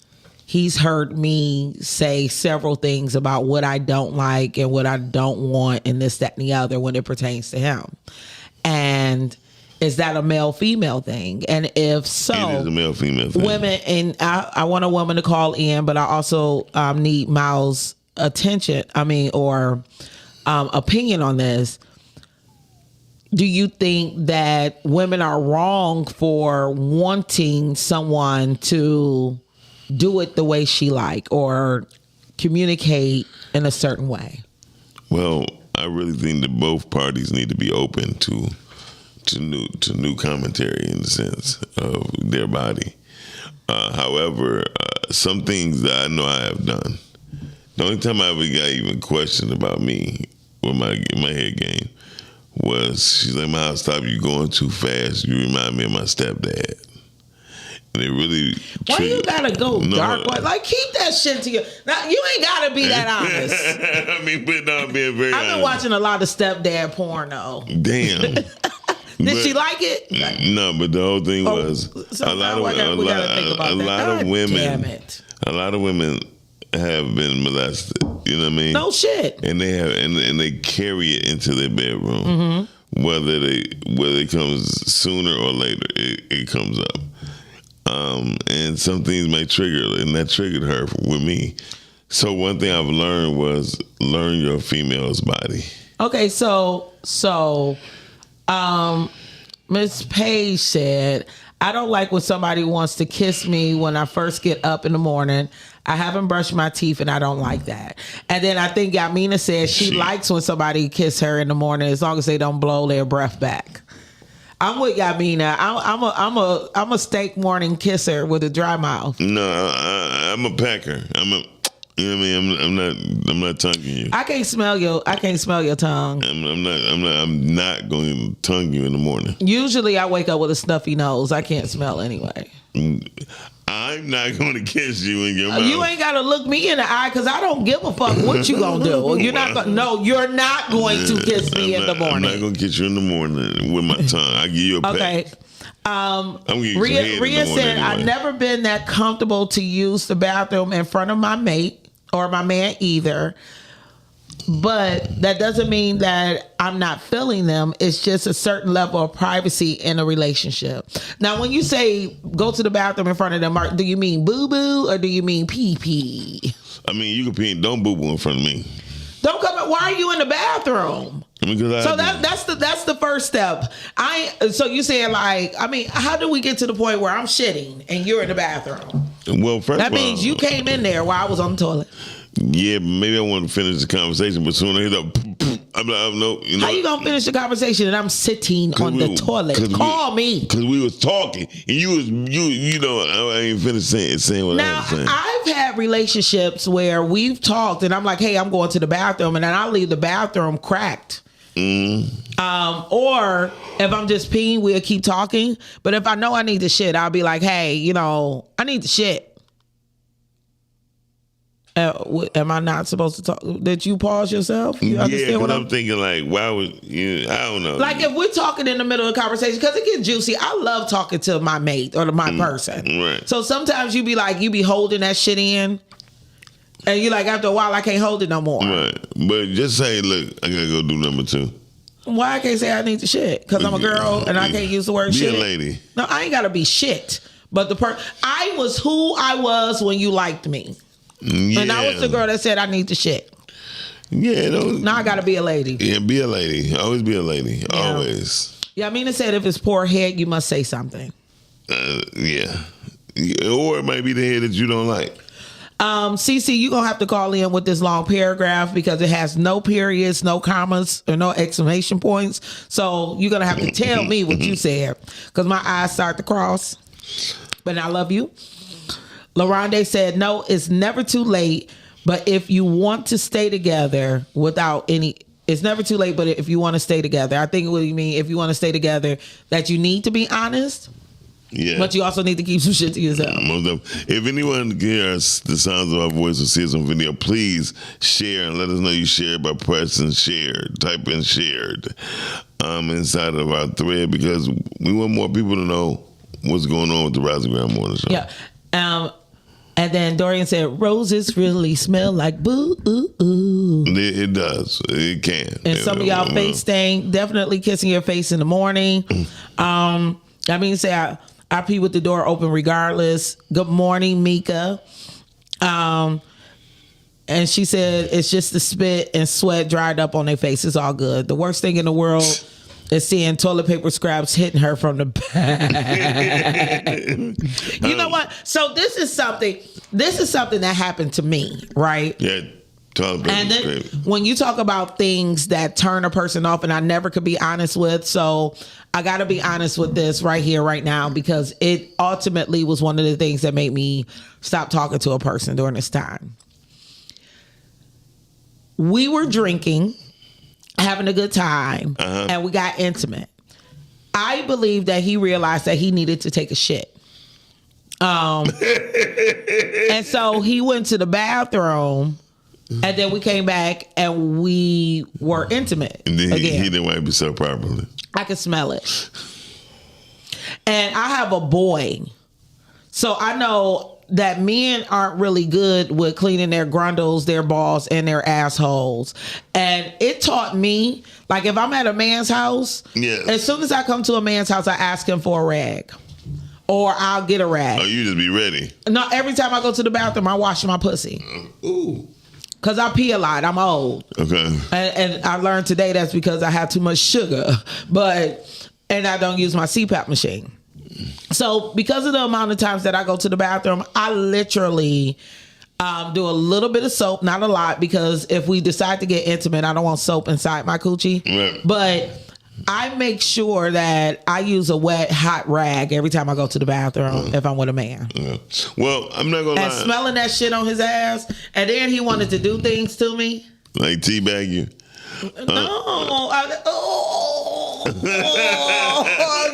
he's heard me say several things about what I don't like and what I don't want and this, that, and the other when it pertains to him. And is that a male-female thing? And if so, it is a male-female thing. Women, and I want a woman to call in, but I also need Miles' attention, or opinion on this. do you think that women are wrong for wanting someone to do it the way she like or communicate in a certain way? Well, I really think that both parties need to be open to new commentary in the sense of their body. However, some things that I know I have done. The only time I ever got even questioned about me with my head game was she's like, "Ma, stop you going too fast. You remind me of my stepdad." And it really. Why you gotta go dark? Like, keep that shit to you. Now, you ain't gotta be that honest. I mean, but not being very honest. I've been watching a lot of stepdad porn though. Damn. Did she like it? No, but the whole thing was a lot of women have been molested. You know what I mean? No shit. And they have, and they carry it into their bedroom. Whether it comes sooner or later, it comes up. And some things may trigger, and that triggered her with me. So one thing I've learned was learn your female's body. Okay, so Miss Page said, I don't like when somebody wants to kiss me when I first get up in the morning. I haven't brushed my teeth and I don't like that. And then I think Yamina said she likes when somebody kiss her in the morning as long as they don't blow their breath back. I'm with Yamina. I'm a steak morning kisser with a dry mouth. No, I'm a pecker. You know what I mean? I'm not tonguing you. I can't smell your tongue. I'm not going to tongue you in the morning. Usually I wake up with a stuffy nose. I can't smell anyway. I'm not going to kiss you in your mouth. You ain't got to look me in the eye because I don't give a fuck what you going to do. You're not going to kiss me in the morning. I'm not going to kiss you in the morning with my tongue. I give you a peck. Okay. I'm gonna give you some head Rhea in the morning said, anyway. I've never been that comfortable to use the bathroom in front of my mate or my man either. But that doesn't mean that I'm not feeling them. It's just a certain level of privacy in a relationship. Now, when you say go to the bathroom in front of them, do you mean boo-boo or do you mean pee-pee? I mean, you can pee. Don't boo-boo in front of me. Don't come in. Why are you in the bathroom? So that's the first step. So you saying how do we get to the point where I'm shitting and you're in the bathroom? Well, first that of all, means you came in there while I was on the toilet. Yeah, but maybe I want to finish the conversation, but soon as I'm like, no. You know, how you gonna finish the conversation and I'm sitting on the toilet? Call me. Because we was talking and you know, I ain't finished saying what I was saying. I've had relationships where we've talked and I'm like, hey, I'm going to the bathroom, and then I'll leave the bathroom cracked. Or if I'm just peeing, we'll keep talking. But if I know I need to shit, I'll be like, hey, I need to shit. Am I not supposed to talk? Did you pause yourself? You understand what I'm thinking? Like, why would you? I don't know. Like, if we're talking in the middle of a conversation, because it gets juicy. I love talking to my mate or to my person. Right. So sometimes you be holding that shit in, and you like, after a while, I can't hold it no more. Right. But just say, look, I gotta go do number 2. Why I can't say I need to shit? Because I'm a girl and I can't use the word shit. Be a lady. No, I ain't gotta be shit. But I was who I was when you liked me. Yeah. And I was the girl that said I need to shit. Yeah. Now I gotta be a lady. Yeah, be a lady. Always be a lady. Yeah. Always. Yeah, Mina said if it's poor head, you must say something. Yeah. Or it might be the head that you don't like. CC, you're gonna have to call in with this long paragraph because it has no periods, no commas, or no exclamation points. So you're gonna have to tell me what you said because my eyes start to cross. But I love you. LaRonde said, no, it's never too late. But if you want to stay together it's never too late. But if you want to stay together, I think what you mean, if you want to stay together, that you need to be honest. Yeah. But you also need to keep some shit to yourself. If anyone hears the sounds of our voice or sees on video, please share and let us know you shared by pressing shared. Type in shared inside of our thread because we want more people to know what's going on with the Rising Ground Morning Show. Yeah. And then Dorian said, roses really smell like boo. It does. It can. And some of y'all face stain, definitely kissing your face in the morning. Say I pee with the door open regardless. Good morning, Mika. And she said it's just the spit and sweat dried up on their face. It's all good. The worst thing in the world is seeing toilet paper scraps hitting her from the back. You know what? So this is something that happened to me, right? Yeah. And then when you talk about things that turn a person off, and I never could be honest with, so I got to be honest with this right here, right now, because it ultimately was one of the things that made me stop talking to a person during this time. We were drinking, having a good time, and we got intimate. I believe that he realized that he needed to take a shit. And so he went to the bathroom. And then we came back and we were intimate. And then again. he didn't wipe himself properly. I could smell it. And I have a boy. So I know that men aren't really good with cleaning their grundles, their balls, and their assholes. And it taught me, like if I'm at a man's house, as soon as I come to a man's house, I ask him for a rag. Or I'll get a rag. Oh, you just be ready. No, every time I go to the bathroom, I wash my pussy. Ooh. Because I pee a lot. I'm old. Okay. And I learned today that's because I have too much sugar. And I don't use my CPAP machine. So because of the amount of times that I go to the bathroom, I literally do a little bit of soap, not a lot, because if we decide to get intimate, I don't want soap inside my coochie. Right. But I make sure that I use a wet, hot rag every time I go to the bathroom if I'm with a man. Well, I'm not going to lie. And smelling that shit on his ass, and then he wanted to do things to me. Like teabag you?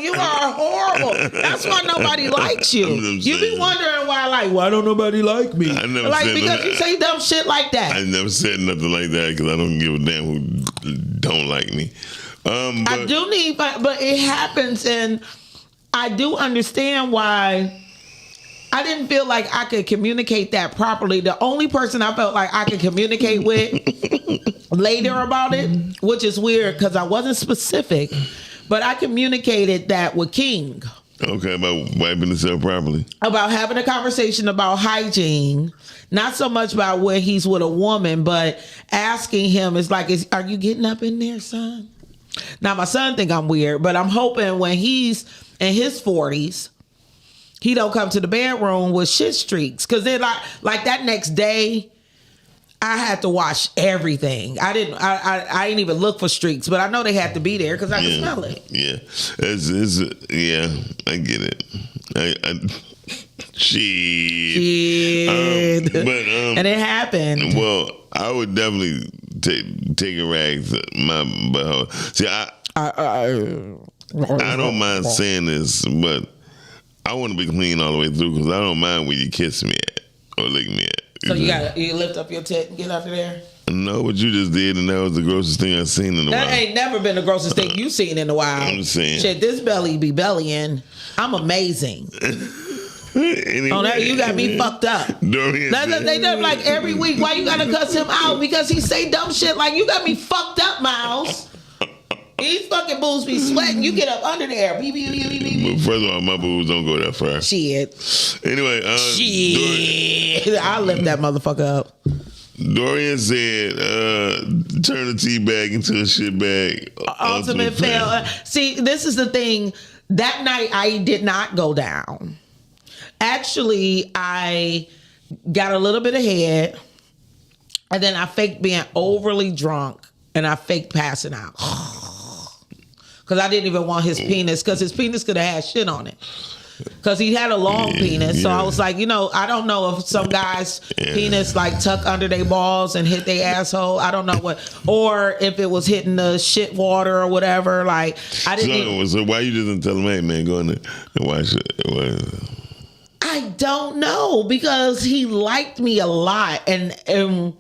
You are horrible. That's why nobody likes you. You be wondering why don't nobody like me? I never like said because that. you say dumb shit like that. I never said nothing like that because I don't give a damn who don't like me. I do need, but it happens, and I do understand why. I didn't feel like I could communicate that properly. The only person I felt like I could communicate with later about it, which is weird because I wasn't specific, but I communicated that with King. Okay, about wiping himself properly. About having a conversation about hygiene. Not so much about where he's with a woman, but asking him, are you getting up in there, son? Now, my son think I'm weird, but I'm hoping when he's in his 40s, he don't come to the bedroom with shit streaks. Because then, like that next day, I had to wash everything. I didn't even look for streaks, but I know they had to be there because I could smell it. Yeah, I get it. Shit. And it happened. Well, I would definitely take a rag to my butthole. See, I don't mind saying this, but I want to be clean all the way through because I don't mind where you kiss me at or lick me at. So you lift up your tit and get under there? No, what you just did, and that was the grossest thing I've seen in a while. That ain't never been the grossest thing you've seen in a while. I'm just saying. Shit, this belly be bellying. I'm amazing. Anyway, you got me fucked up. They do like every week. Why you gotta cuss him out? Because he say dumb shit like, you got me fucked up, Miles. These fucking boobs be sweating. You get up under there. First of all, my boobs don't go that far. Shit. Anyway, I'll lift that motherfucker up. Dorian said, turn the tea bag into a shit bag. Ultimate fail. See, this is the thing. That night, I did not go down. Actually, I got a little bit of head, and then I faked being overly drunk, and I faked passing out. Because I didn't even want his penis, because his penis could have had shit on it. Because he had a long penis. So I was like, I don't know if some guys' penis like tuck under their balls and hit their asshole. I don't know what. Or if it was hitting the shit water or whatever. Like, I didn't. So why you just tell him, hey, man, go in there and watch it? I don't know. Because he liked me a lot. And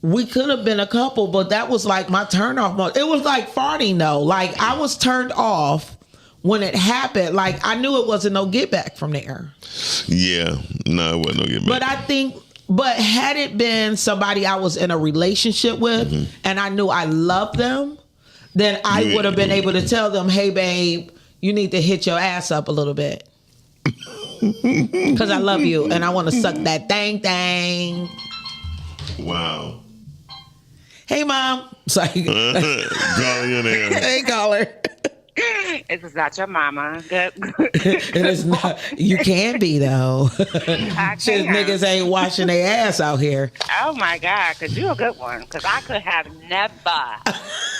we could have been a couple, but that was like my turn off mode. It was like farting though. Like, I was turned off when it happened. Like, I knew it wasn't no get back from there. Yeah, no, it wasn't no get back. But had it been somebody I was in a relationship with and I knew I loved them, then I would have been able to tell them, hey babe, you need to hit your ass up a little bit. Because I love you and I want to suck that thang. Wow. Hey, Mom. It's like, Call your name. Hey, caller. This is not your mama. Good. It is not. You can be though. I Shit, can. niggas ain't washing their ass out here. Oh my God, because you're a good one. Because I could have never.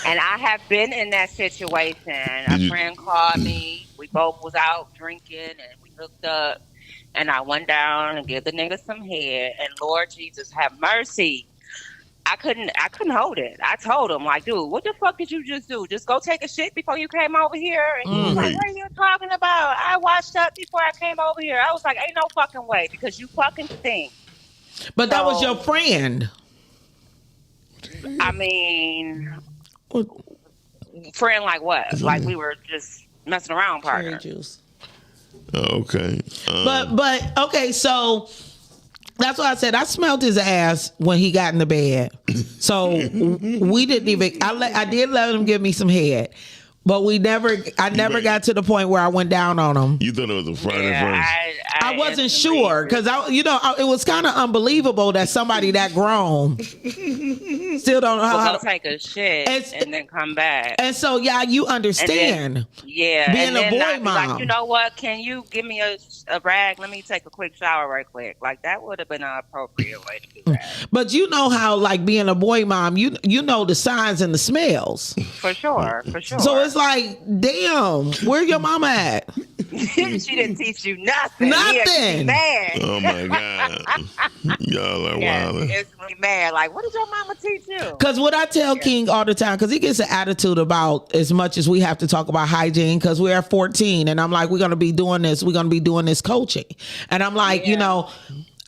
And I have been in that situation. A friend called me. We both was out drinking and we hooked up. And I went down and gave the nigga some head. And Lord Jesus, have mercy. I couldn't hold it. I told him, like, dude, what the fuck did you just do? Just go take a shit before you came over here? And he was like, what are you talking about? I washed up before I came over here. I was like, ain't no fucking way, because you fucking stink. But that was your friend. I mean, friend like what? Like we were just messing around, partner. Juice. Okay. But okay, so that's why I said I smelled his ass when he got in the bed. So we didn't even. I did let him give me some head, but I never got to the point where I went down on him. You thought it was a Friday first? I wasn't sure because it was kind of unbelievable that somebody that grown still don't know how to take a shit and then come back. And so, yeah, you understand. Being a boy mom. Like, you know what? Can you give me a rag? Let me take a quick shower right quick. Like, that would have been an appropriate way to do that. But you know how, like, being a boy mom, you know the signs and the smells. For sure. So it's like, damn, where your mama at? She didn't teach you nothing. Nothing. Mad. Oh my God. Y'all are wild. Instantly mad. Like, what did your mama teach you? Because what I tell King all the time, because he gets an attitude about as much as we have to talk about hygiene, because we're 14 and I'm like, we're going to be doing this coaching. And I'm like, you know,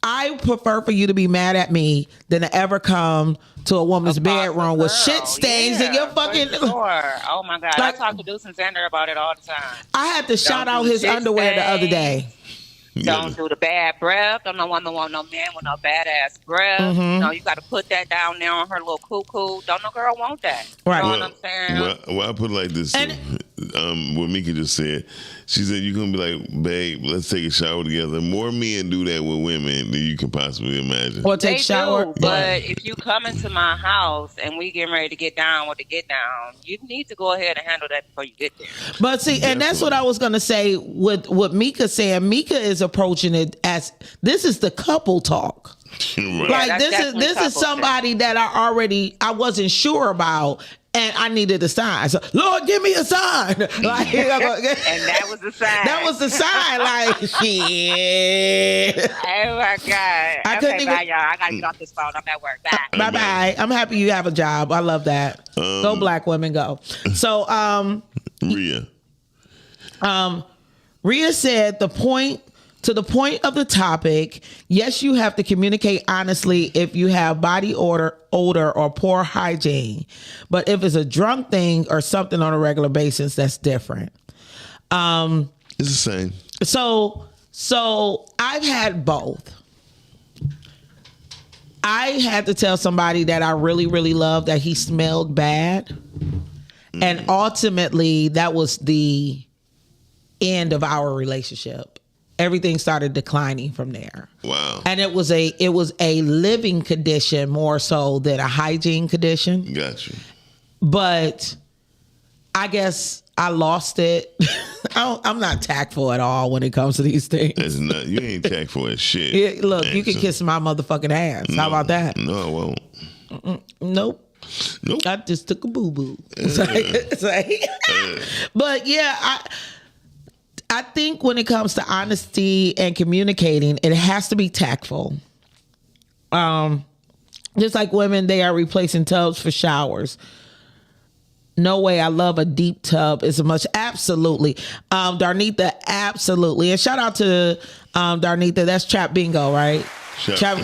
I prefer for you to be mad at me than to ever come to a woman's bedroom with shit stains and your fucking. Sure. Oh my God. Like, I talk to Dixon Xander about it all the time. I had to shout out his underwear the other day. Don't do the bad breath. Don't no woman want no man with no badass breath. Mm-hmm. No, you got to put that down there on her little cuckoo. Don't no girl want that. Right. You know what I'm saying? Well, I put it like this. What Mika just said. She said, you're going to be like, babe, let's take a shower together. More men do that with women than you can possibly imagine. Or take they shower. Do, but if you come into my house and we getting ready to get down with the get down, you need to go ahead and handle that before you get there. But see, and that's what I was going to say with what Mika saying. Mika is approaching it as this is the couple talk. Right. Like this is somebody that I wasn't sure about. And I needed a sign. So, Lord, give me a sign. Like, and that was the sign. That was the sign. Like, shit. Oh, my God. Bye, y'all. I got to get off this phone. I'm at work. Bye. Bye-bye. I'm happy you have a job. I love that. Go black women, go. So, Rhea said to the point of the topic, yes, you have to communicate honestly if you have body odor or poor hygiene. But if it's a drunk thing or something on a regular basis, that's different. It's the same. So I've had both. I had to tell somebody that I really, really loved that he smelled bad. And ultimately, that was the end of our relationship. Everything started declining from there. Wow. And it was a living condition more so than a hygiene condition. Gotcha. But I guess I lost it. I'm not tactful at all when it comes to these things. You ain't tactful as shit. Yeah, look, you can kiss my motherfucking ass. No, how about that? No, I won't. Nope. I just took a boo-boo. But yeah, I think when it comes to honesty and communicating, it has to be tactful. Just like women, they are replacing tubs for showers. No way. I love a deep tub as much. Absolutely. Darnita, absolutely. And shout out to Darnita. That's Trap Bingo, right? Trap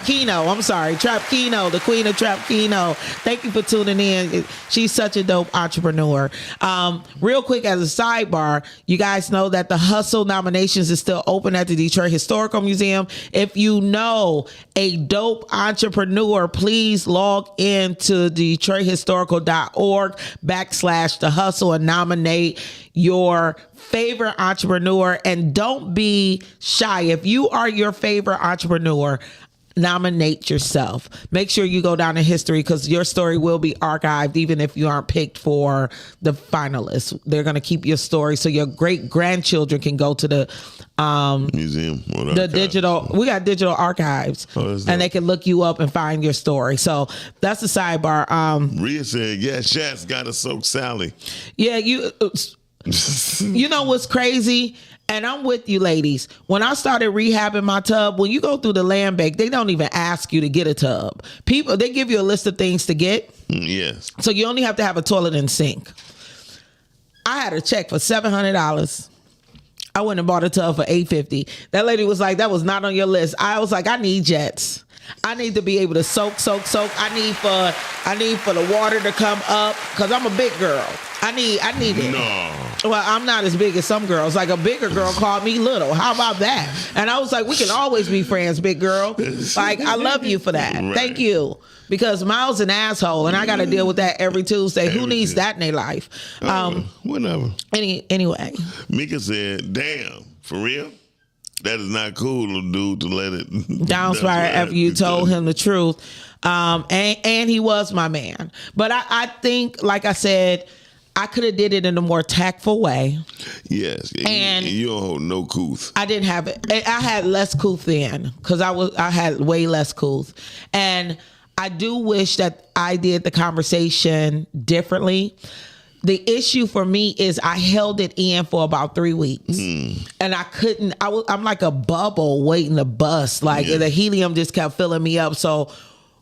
Kino. I'm sorry. Trap Kino, the queen of Trap Kino. Thank you for tuning in. She's such a dope entrepreneur. Real quick, as a sidebar, you guys know that the Hustle nominations is still open at the Detroit Historical Museum. If you know a dope entrepreneur, please log in to DetroitHistorical.org/The Hustle and nominate your favorite entrepreneur. And don't be shy. If you are your favorite entrepreneur, nominate yourself. Make sure you go down in history because your story will be archived even if you aren't picked for the finalists. They're going to keep your story so your great grandchildren can go to the museum or the archive. digital. We got digital archives, that's and dope. they can look you up and find your story. So that's the sidebar. Rhea said, "Yeah, Shaq's got to soak Sally." Yeah, you know what's crazy? And I'm with you, ladies. When I started rehabbing my tub, when you go through the land bank, they don't even ask you to get a tub. People, they give you a list of things to get. Yes. So you only have to have a toilet and sink. I had a check for $700. I went and bought a tub for $850. That lady was like, "That was not on your list." I was like, "I need jets. I need to be able to soak. I need for the water to come up because I'm a big girl. I need it." No. Well, I'm not as big as some girls. Like a bigger girl called me little. How about that? And I was like, we can always be friends, big girl. Like, I love you for that. Right. Thank you. Because Miles an asshole, and I got to deal with that every Tuesday. Who needs that in their life? Whatever. Anyway. Mika said, "Damn, for real? That is not cool, dude, to let it Down spiral after you told him the truth. And he was my man. But I think, like I said, I could have did it in a more tactful way. Yes, And you don't hold no couth. I didn't have it. I had less couth then because I had way less couth. And I do wish that I did the conversation differently. The issue for me is I held it in for about 3 weeks, and I couldn't. I'm like a bubble waiting to bust. Like the helium just kept filling me up. So,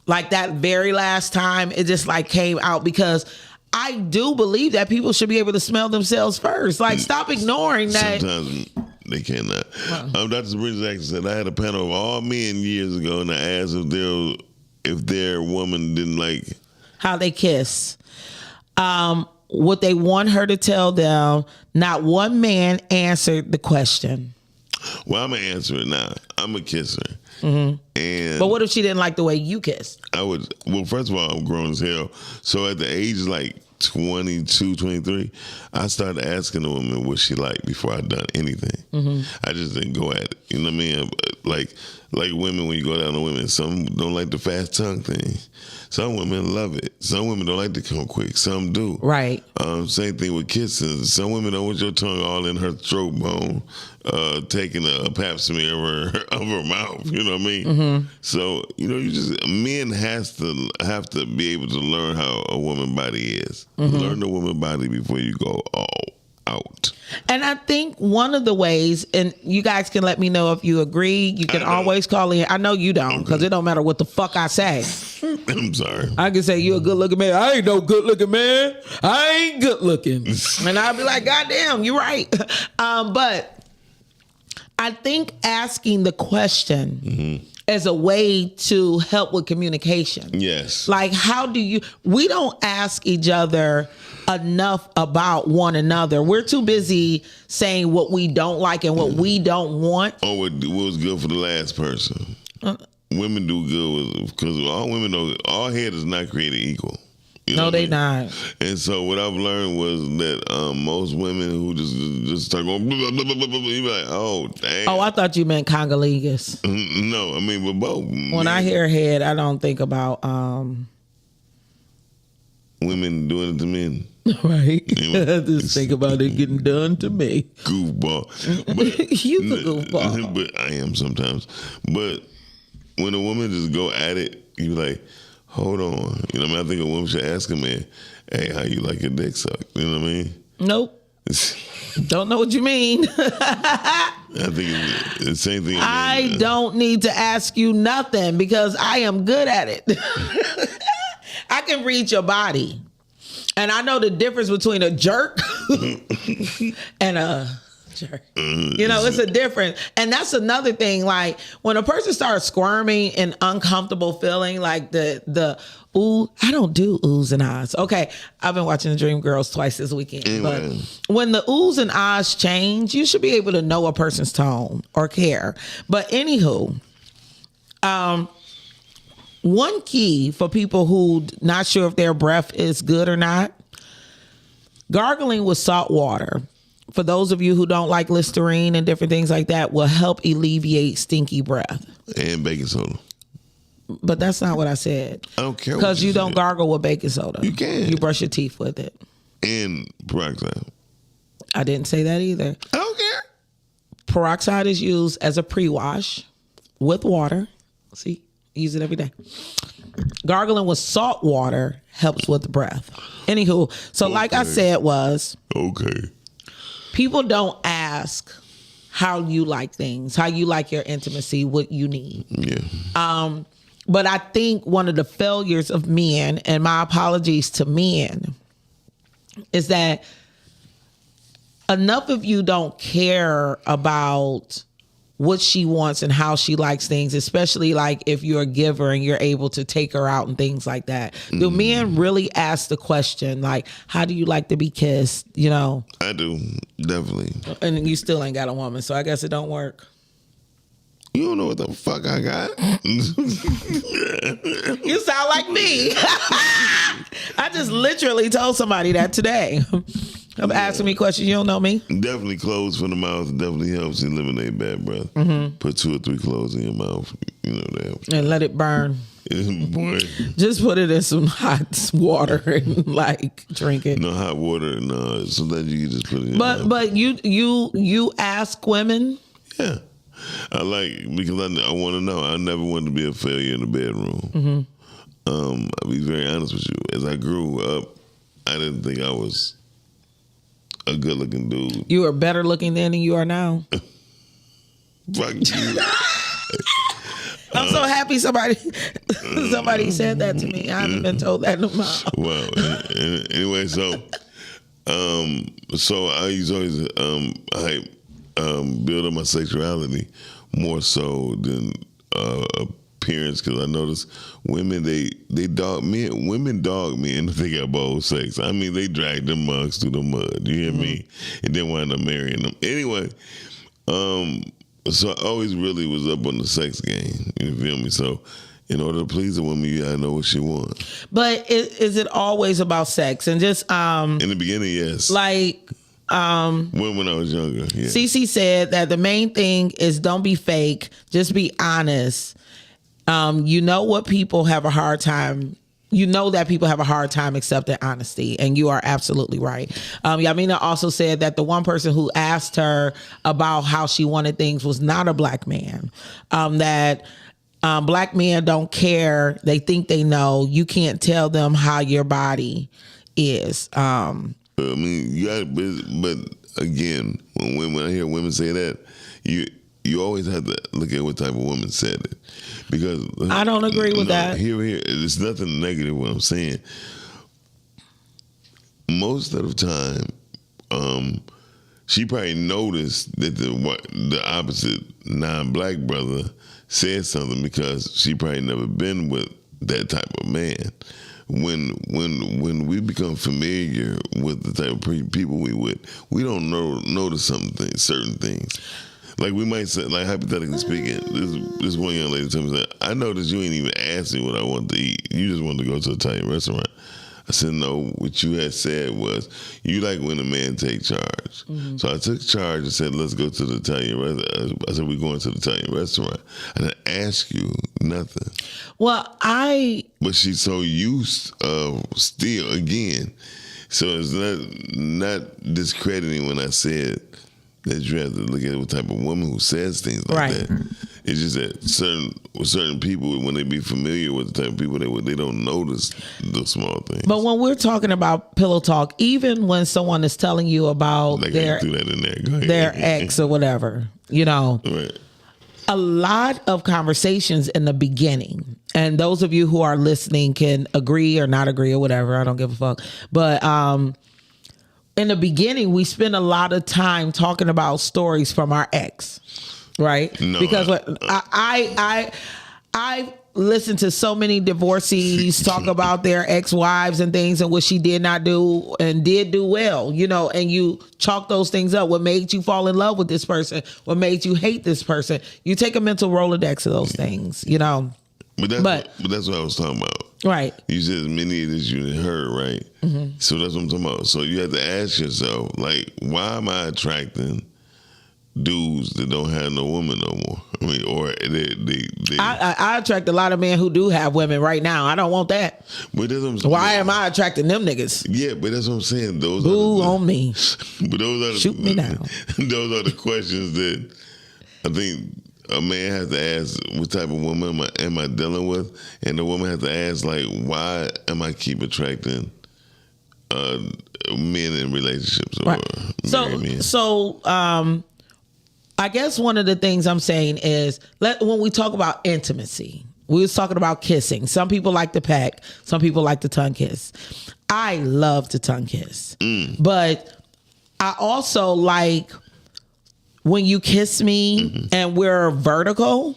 like that very last time, it just like came out because I do believe that people should be able to smell themselves first. Like, stop ignoring that. Sometimes they cannot. Dr. Sabrina Jackson said, "I had a panel of all men years ago, and I asked if their woman didn't like How they kiss. What they want her to tell them. Not one man answered the question. Well, I'm gonna answer it now. I'm a kisser, and But what if she didn't like the way you kissed? I would. Well, first of all, I'm grown as hell. So at the age of like 22, 23, I started asking the woman what she liked before I'd done anything. I just didn't go at it. You know what I mean? Like women, when you go down to women, some don't like the fast tongue thing. Some women love it. Some women don't like to come quick. Some do. Right. Same thing with kissing. Some women don't want your tongue all in her throat bone, taking a pap smear of her mouth. You know what I mean? So men have to be able to learn how a woman body is. Learn the woman body before you go all out. And I think one of the ways, and you guys can let me know if you agree. You can always call in. I know you don't, because it don't matter what the fuck I say. I'm sorry. I can say you a good looking man. I ain't no good looking man. I ain't good looking. And I'll be like, God damn, you're right. But I think asking the question is a way to help with communication. Yes. Like, we don't ask each other enough about one another. We're too busy saying what we don't like and what we don't want. Or what was good for the last person. Women do good because all women know all hair is not created equal. You know No, what I they mean? not. And so what I've learned was that most women who just start going, blah, blah, blah, blah, blah, you be like, oh, damn. Oh, I thought you meant Congolese. No, I mean, but both. When I hear head, I don't think about women doing it to men. right. I just think about it getting done to me. Goofball. But, You the goofball. But I am sometimes. But when a woman just go at it, you be like, hold on. You know what I mean? I think a woman should ask a man, hey, how you like your dick sucked? You know what I mean? Nope. Don't know what you mean. I think it's the same thing. I don't need to ask you nothing because I am good at it. I can read your body. And I know the difference between a jerk and a jerk. You know, it's a difference. And that's another thing. Like when a person starts squirming and uncomfortable feeling, like the ooh, I don't do oohs and ahs. Okay, I've been watching the Dream Girls twice this weekend. Anyway. But when the oohs and ahs change, you should be able to know a person's tone or care. But anywho, one key for people who not sure if their breath is good or not, gargling with salt water, for those of you who don't like Listerine and different things like that, will help alleviate stinky breath. And baking soda. But that's not what I said. I don't care. Because what you don't said. gargle with baking soda. You can. You brush your teeth with it. And peroxide. I didn't say that either. I don't care. Peroxide is used as a pre-wash with water. See, use it every day. Gargling with salt water helps with the breath. Anywho, so like I said Okay. people don't ask how you like things, how you like your intimacy, what you need. Yeah. But I think one of the failures of men, and my apologies to men, is that enough of you don't care about what she wants and how she likes things, especially like if you're a giver and you're able to take her out and things like that. Do men really ask the question, like, how do you like to be kissed? You know? I do, definitely. And you still ain't got a woman, so I guess it don't work. You don't know what the fuck I got. You sound like me. I just literally told somebody that today. I'm asking me questions. You don't know me. Definitely clothes for the mouth definitely helps eliminate bad breath. Put 2 or 3 clothes in your mouth. You know that. And let it burn. Boy. Just put it in some hot water and like drink it. No hot water. No, sometimes you can just put it in your mouth. But you ask women. Yeah. I like, because I want to know. I never wanted to be a failure in the bedroom. I'll be very honest with you. As I grew up, I didn't think I was a good looking dude. You are better looking then than you are now. Fuck you. I'm so happy somebody said that to me. I haven't been told that in a while. Wow. Anyway, so I used to always build up my sexuality more so than appearance, because I noticed women they dog me. Women dog me and they got bold sex. I mean, they drag them mugs through the mud. You hear me? And then wind up marrying them. Anyway, so I always really was up on the sex game. You feel me? So in order to please a woman, you gotta know what she wants. But is it always about sex? And just in the beginning, yes. like when I was younger, yeah. Cece said that the main thing is don't be fake, just be honest. You know what people have a hard time. You know that people have a hard time accepting honesty, and you are absolutely right. Yamina also said that the one person who asked her about how she wanted things was not a black man. That black men don't care. They think they know. You can't tell them how your body is. I mean, you got, but again, when I hear women say that, you always have to look at what type of woman said it, because I don't agree with that. Here, it's nothing negative what I'm saying. Most of the time, she probably noticed that the opposite non-black brother said something, because she probably never been with that type of man. When we become familiar with the type of people we with, we don't notice certain things. Like we might say, like hypothetically speaking, this one young lady told me that, I noticed you ain't even asked me what I want to eat. You just wanted to go to an Italian restaurant. I said, no, what you had said was, you like when a man take charge. So I took charge and said, let's go to the Italian restaurant. I said, we're going to the Italian restaurant. I didn't ask you nothing. Well, But she's so used still, again. So it's not discrediting when I said that you have to look at what type of woman who says things like that. It's just that certain people, when they be familiar with the type of people, they don't notice the small things. But when we're talking about pillow talk, even when someone is telling you about like their ex or whatever, you know, a lot of conversations in the beginning, and those of you who are listening can agree or not agree or whatever, I don't give a fuck. But in the beginning, we spend a lot of time talking about stories from our ex, right? No, because I listened to so many divorcees talk about their ex-wives and things and what she did not do and did do well, you know, and you chalk those things up. What made you fall in love with this person? What made you hate this person? You take a mental Rolodex of those things, you know. But that's what I was talking about. Right. You said as many as you heard, right? So that's what I'm talking about. So you have to ask yourself, like, why am I attracting dudes that don't have no woman no more. I mean, or they I attract a lot of men who do have women right now. I don't want that. But that's what I'm saying. Why am I attracting them niggas? Yeah, but that's what I'm saying. Those Boo are on me. But those are Shoot me down. Those are the questions that I think a man has to ask: what type of woman am I dealing with? And the woman has to ask, like, why am I keep attracting men in relationships or married men? So I guess one of the things I'm saying is when we talk about intimacy, we was talking about kissing. Some people like to peck. Some people like to tongue kiss. I love to tongue kiss. But I also like when you kiss me and we're vertical.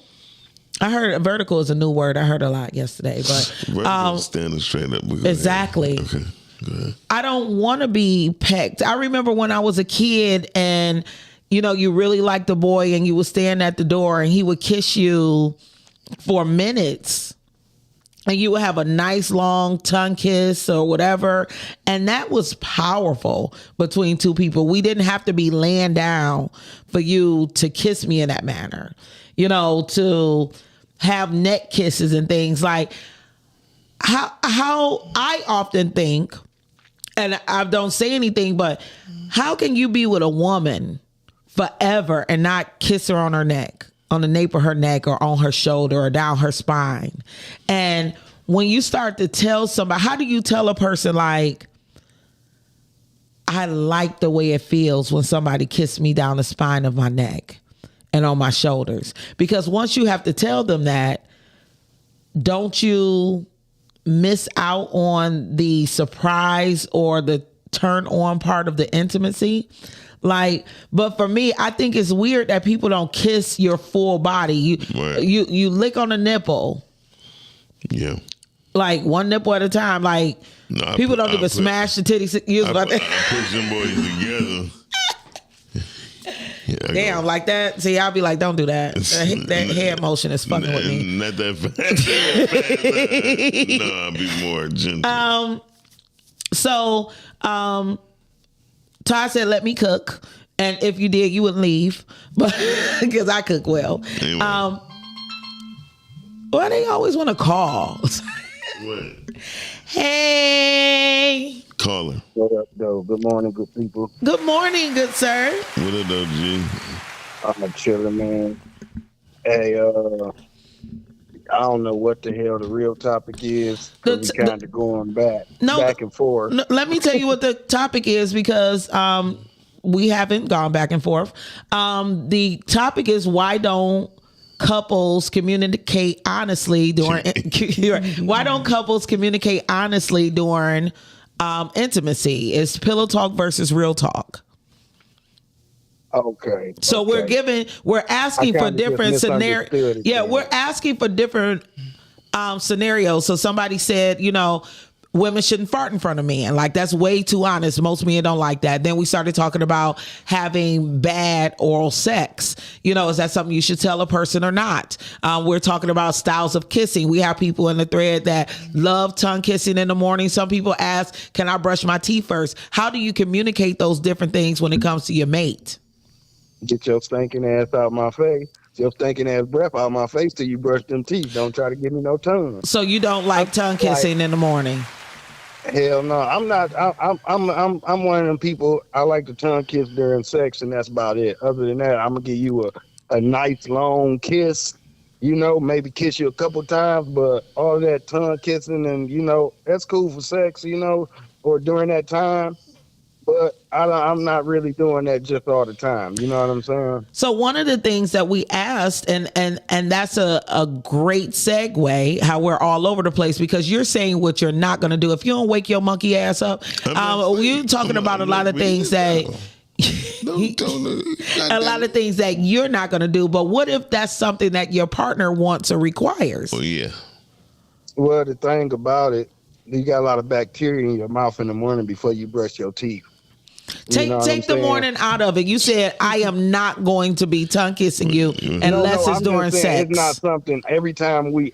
I heard vertical is a new word. I heard a lot yesterday. But standing straight up. Exactly. Okay. Go ahead. I don't want to be pecked. I remember when I was a kid and you really liked the boy and you would stand at the door and he would kiss you for minutes and you would have a nice long tongue kiss or whatever. And that was powerful between two people. We didn't have to be laying down for you to kiss me in that manner, to have neck kisses and things like how I often think, and I don't say anything, but how can you be with a woman forever and not kiss her on her neck, on the nape of her neck or on her shoulder or down her spine? And when you start to tell somebody, how do you tell a person like, I like the way it feels when somebody kissed me down the spine of my neck and on my shoulders? Because once you have to tell them that, don't you miss out on the surprise or the turn on part of the intimacy? But for me, I think it's weird that people don't kiss your full body. You lick on a nipple. Yeah. Like one nipple at a time. People don't even smash the titties. I push them boys together. Yeah, damn, like that. See, I'll be like, don't do that. That head motion is fucking with me. Not that fast. No, I'll be more gentle. So, Todd said, let me cook. And if you did, you wouldn't leave. But because I cook well. Anyway. Why they always want to call? What? Hey. Caller. What up, though? Good morning, good people. Good morning, good sir. What up, though, G? I'm a chiller, man. Hey, I don't know what the hell the real topic is. We kind of going back and forth. No, let me tell you what the topic is because we haven't gone back and forth. The topic is why don't couples communicate honestly during intimacy? It's pillow talk versus real talk. Okay. So we're asking for different scenarios. Yeah, we're asking for different scenarios. So somebody said, women shouldn't fart in front of men. Like, that's way too honest. Most men don't like that. Then we started talking about having bad oral sex. Is that something you should tell a person or not? We're talking about styles of kissing. We have people in the thread that love tongue kissing in the morning. Some people ask, can I brush my teeth first? How do you communicate those different things when it comes to your mate? Get your stinking ass out my face. Your stinking ass breath out my face till you brush them teeth. Don't try to give me no tongue. So you don't like tongue kissing in the morning? Hell no. I'm not. I'm one of them people. I like to tongue kiss during sex, and that's about it. Other than that, I'm gonna give you a nice long kiss. Maybe kiss you a couple times, but all that tongue kissing and that's cool for sex. Or during that time. But I'm not really doing that just all the time. You know what I'm saying? So one of the things that we asked, and that's a great segue, how we're all over the place, because you're saying what you're not going to do. If you don't wake your monkey ass up, we're talking about a lot of things that... a lot of things that you're not going to do. But what if that's something that your partner wants or requires? Oh, yeah. Well, the thing about it, you got a lot of bacteria in your mouth in the morning before you brush your teeth. Take the morning out of it. You said, I am not going to be tongue kissing you unless it's during sex. It's not something every time we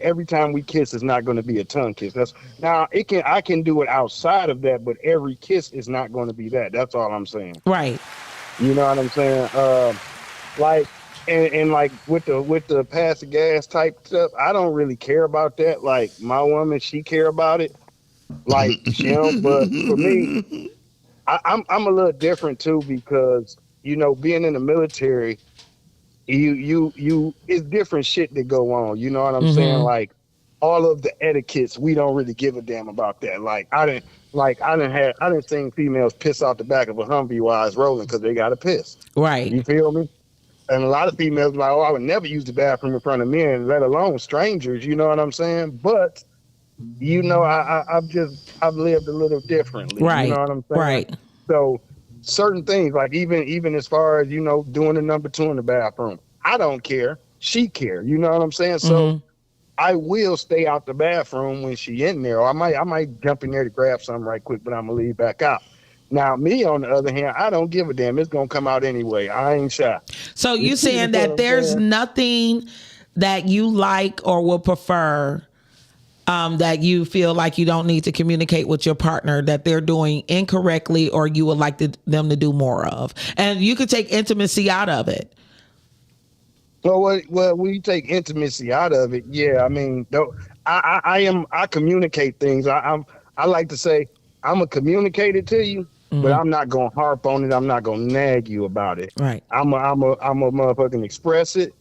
kiss is not going to be a tongue kiss. I can do it outside of that, but every kiss is not going to be that. That's all I'm saying. Right. You know what I'm saying? Like, and like with the pass the gas type stuff, I don't really care about that. Like my woman, she care about it. Like she don't, but for me, I'm a little different too because being in the military, you it's different shit that go on. You know what I'm saying? Mm-hmm. Like all of the etiquettes, we don't really give a damn about that. I didn't seen females piss out the back of a Humvee while I was rolling because they got to piss. Right. You feel me? And a lot of females like, oh, I would never use the bathroom in front of men, let alone strangers. You know what I'm saying? But I've lived a little differently. You know Right. what I'm saying? Right. So certain things, like even as far as doing the number two in the bathroom, I don't care. She care. You know what I'm saying? So Mm-hmm. I will stay out the bathroom when she in there, or I might jump in there to grab something right quick, but I'm gonna leave back out. Now, me on the other hand, I don't give a damn. It's gonna come out anyway. I ain't shy. So you see saying what that I'm there's saying? nothing that you like or would prefer, that you feel like you don't need to communicate with your partner that they're doing incorrectly or you would like them to do more of, and you could take intimacy out of it. Well, we take intimacy out of it. Yeah, I mean, though, I communicate things. I like to say I'm gonna communicate it to you, but Mm-hmm. I'm not gonna harp on it. I'm not gonna nag you about it. Right. I'm a motherfucking express it,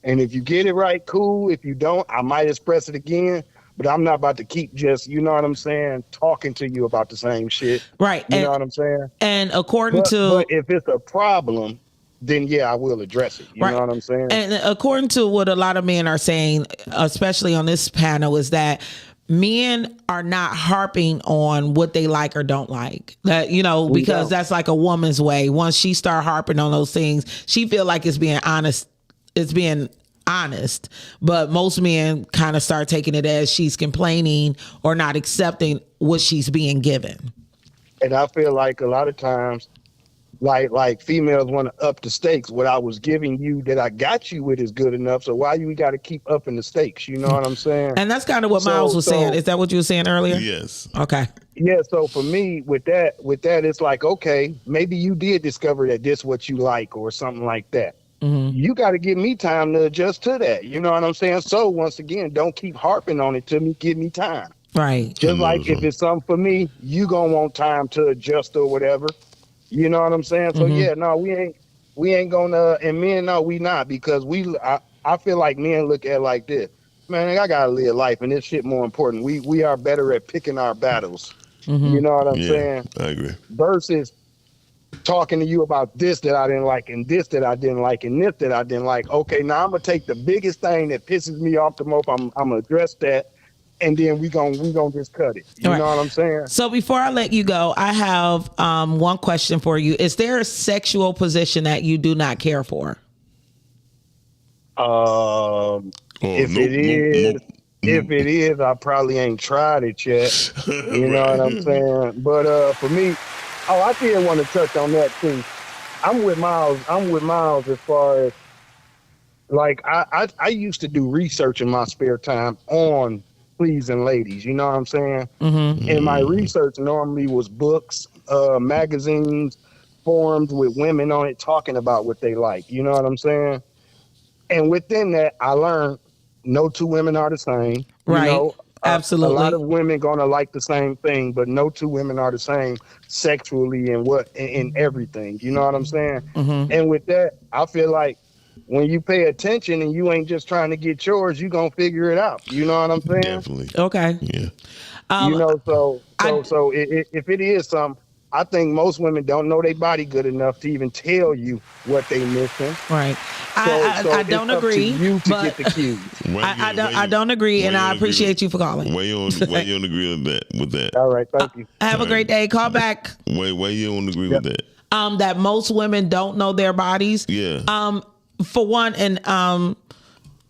and if you get it right, cool. If you don't, I might express it again. But I'm not about to keep just, you know what I'm saying, talking to you about the same shit. Right. You know what I'm saying? And according But to if it's a problem, then yeah, I will address it. You know what I'm saying? And according to what a lot of men are saying, especially on this panel, is that men are not harping on what they like or don't like. That because don't. that's like a woman's way. Once she start harping on those things, she feel like it's being honest. It's being honest. But most men kind of start taking it as she's complaining or not accepting what she's being given. And I feel like a lot of times, like females want to up the stakes. What I was giving you that I got you with is good enough. So why you got to keep upping the stakes? You know what I'm saying? And that's kind of what Miles was saying. Is that what you were saying earlier? Yes. Okay. Yeah. So for me, with that, it's like, okay, maybe you did discover that this what you like or something like that. Mm-hmm. You got to give me time to adjust to that. You know what I'm saying? So once again, don't keep harping on it to me. Give me time. Right. Just like if it's something for me, you gonna want time to adjust or whatever. You know what I'm saying? So yeah, no, we ain't gonna, and men, no, we not, because I feel like men look at it like this, man, I gotta live life and this shit more important. We are better at picking our battles. You know what I'm saying? I agree. Versus talking to you about this that I didn't like and this that I didn't like and this that I didn't like. Okay, now I'm gonna take the biggest thing that pisses me off the most, I'm gonna address that. And then we gonna just cut it. You know what I'm saying? So before I let you go, I have one question for you. Is there a sexual position that you do not care for? If it is, I probably ain't tried it yet. You know what I'm saying? But for me, I did want to touch on that too. I'm with Miles as far as, like, I used to do research in my spare time on pleasing ladies, you know what I'm saying? Mm-hmm. And my research normally was books, magazines, forums with women on it talking about what they like, you know what I'm saying? And within that, I learned no two women are the same. Right. You know, absolutely. A lot of women gonna like the same thing, but no two women are the same sexually and in everything. You know what I'm saying? Mm-hmm. And with that, I feel like when you pay attention and you ain't just trying to get yours, you gonna figure it out. You know what I'm saying? Definitely. Okay. Yeah. You know, so if it is something, I think most women don't know their body good enough to even tell you what they missing. Right. So I don't agree. You to get the cues. I don't agree, and I appreciate you for calling. Why you don't agree with that? All right, thank you. Have a great day. Call back. Why you don't agree with that? That most women don't know their bodies. Yeah. For one, and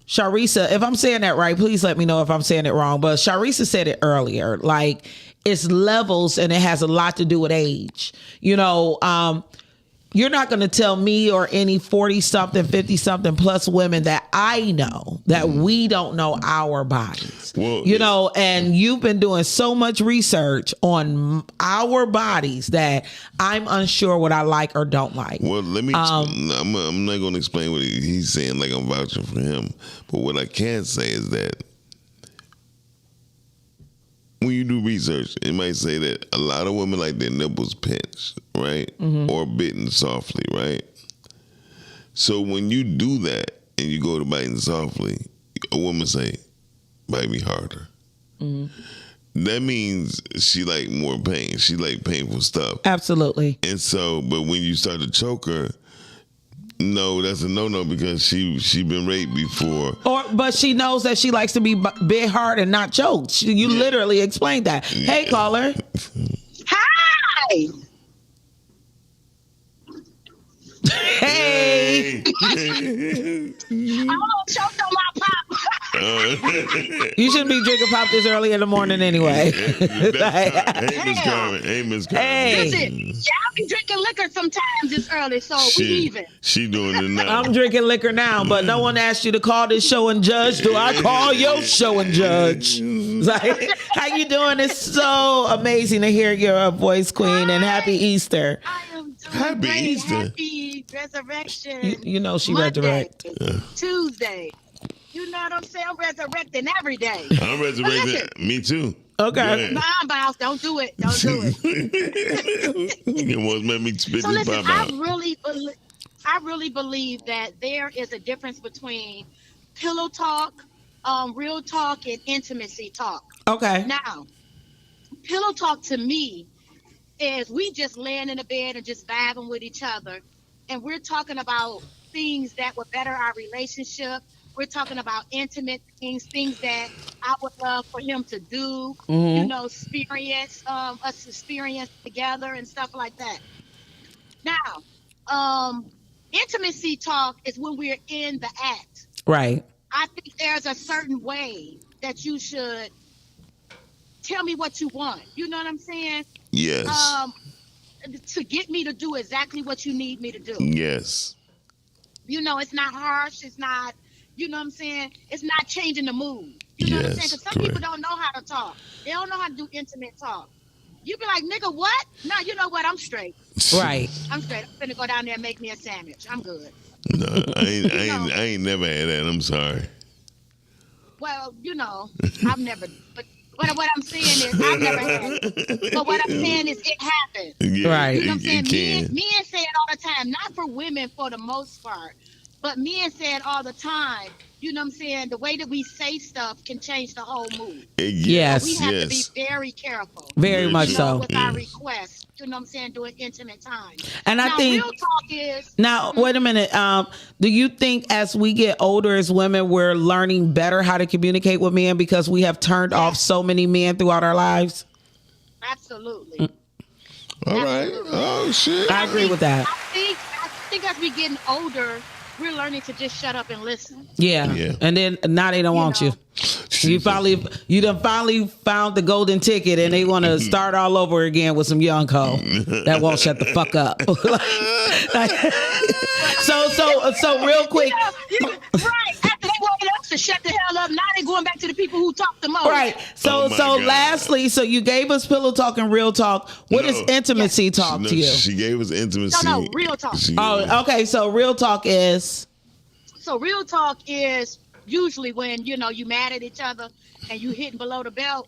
Sharisa, if I'm saying that right, please let me know if I'm saying it wrong. But Sharisa said it earlier, like, it's levels and it has a lot to do with age. You know, you're not going to tell me or any 40 something, 50 something plus women that I know that we don't know our bodies. Well, you know, and you've been doing so much research on our bodies that I'm unsure what I like or don't like. Well, let me. I'm not going to explain what he's saying like I'm vouching for him. But what I can say is that when you do research, it might say that a lot of women like their nipples pinched, right? Or bitten softly, right? So when you do that and you go to biting softly, a woman say, bite me harder. That means she like more pain. She like painful stuff. Absolutely. And so, but when you start to choke her, no, that's a no-no because she been raped before. But she knows that she likes to be bit hard and not choked. You literally explained that. Hey, caller. Hi. Hey. I'm choked on my pop. You shouldn't be drinking pop this early in the morning anyway. Hey, Miss Carmen. Hey, Miss Carmen. Hey. Listen, y'all be drinking liquor sometimes this early, so we even. She doing it now. I'm drinking liquor now, but no one asked you to call this show and judge. Do I call your show and judge? Like, how you doing? It's so amazing to hear your voice, Queen, and happy Easter. I am doing Happy great. Easter. Happy resurrection. You know she Monday, resurrected. Tuesday. You know what I'm saying? I'm resurrecting every day. I'm resurrected. Me too. Okay. Nah, Bounce, don't do it. Don't do it. You almost made me spit So this listen, pop out. I really believe that there is a difference between pillow talk, real talk, and intimacy talk. Okay. Now, pillow talk to me is we just laying in the bed and just vibing with each other, and we're talking about things that would better our relationship. We're talking about intimate things that I would love for him to do, you know, us experience together and stuff like that. Now, intimacy talk is when we're in the act. Right. I think there's a certain way that you should tell me what you want. You know what I'm saying? Yes. To get me to do exactly what you need me to do. Yes. You know, it's not harsh. It's not, you know what I'm saying? It's not changing the mood. You know what I'm saying? Yes, Because some correct. people don't know how to talk. They don't know how to do intimate talk. You be like, nigga, what? No, you know what? I'm straight. Right. I'm straight. I'm finna go down there and make me a sandwich. I'm good. No, I ain't never had that. I'm sorry. Well, you know, I've never, but what I'm saying is I've never had it. But what I'm saying is it happened. Yeah, Right. You know what I'm saying? It Men say it all the time, not for women for the most part, but men say it all the time. You know what I'm saying? The way that we say stuff can change the whole mood. Yes. We have yes. to be very careful. Very much You know, so. with our requests. You know what I'm saying? Doing intimate time. And I now, think real talk is now, wait a minute. Do you think as we get older as women, we're learning better how to communicate with men because we have turned off so many men throughout our lives? absolutely. All right. Oh shit. I agree with that. I think as we getting older, we're learning to just shut up and listen. Yeah. Yeah. And then now they don't want know. you. You done finally found the golden ticket and they want to start all over again with some young co that won't shut the fuck up. So real quick. Right. After they wanted us to shut the hell up, now they're going back to the people who talk the most. Right. So Oh my God. lastly, so you gave us pillow talk and real talk. What is No. intimacy talk to you? She gave us intimacy. No, real talk. Oh, okay. So real talk is So real talk is usually when, you know, you mad at each other and you hitting below the belt.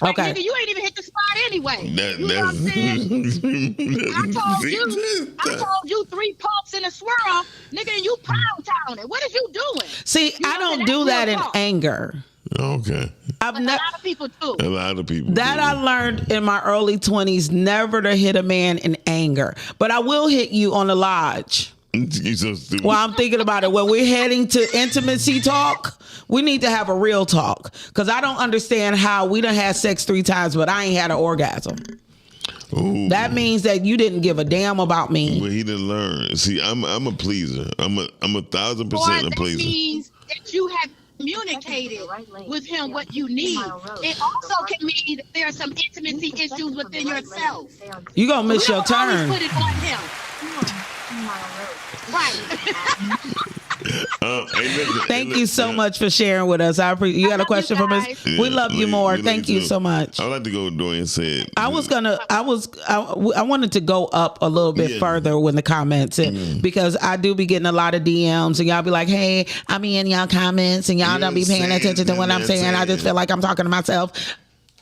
Like, okay. nigga, you ain't even hit the spot anyway. You know what I'm That's saying? I told you 3 pumps and a swirl, nigga, and you pound town it. What is you doing? See, You know I don't that? do That's that real in talk. anger. Okay. I've But a never. lot of people do. A lot of people. That do. I learned in my early 20s, never to hit a man in anger. But I will hit you on the lodge. You so stupid. Well, I'm thinking about it. When we're heading to intimacy talk, we need to have a real talk. Because I don't understand how we done had sex 3 times, but I ain't had an orgasm. Ooh. That means that you didn't give a damn about me. Well, he didn't learn. See, I'm a pleaser. I'm a 1,000% Or a that pleaser. means that you have communicated with him what you need. It also can mean that there are some intimacy issues within yourself. You gonna miss We your don't always turn. put it on him. Right. Hey, listen, Thank you so much for sharing with us. I appreciate. You got a question from us? guys. We love you more. we love Thank you you too. so much. I would like to go with Dorian said. I wanted to go up a little bit Yeah. further when the comments because I do be getting a lot of DMs and y'all be like, hey, I'm in y'all comments and y'all don't be paying attention to what I'm saying. I just feel like I'm talking to myself.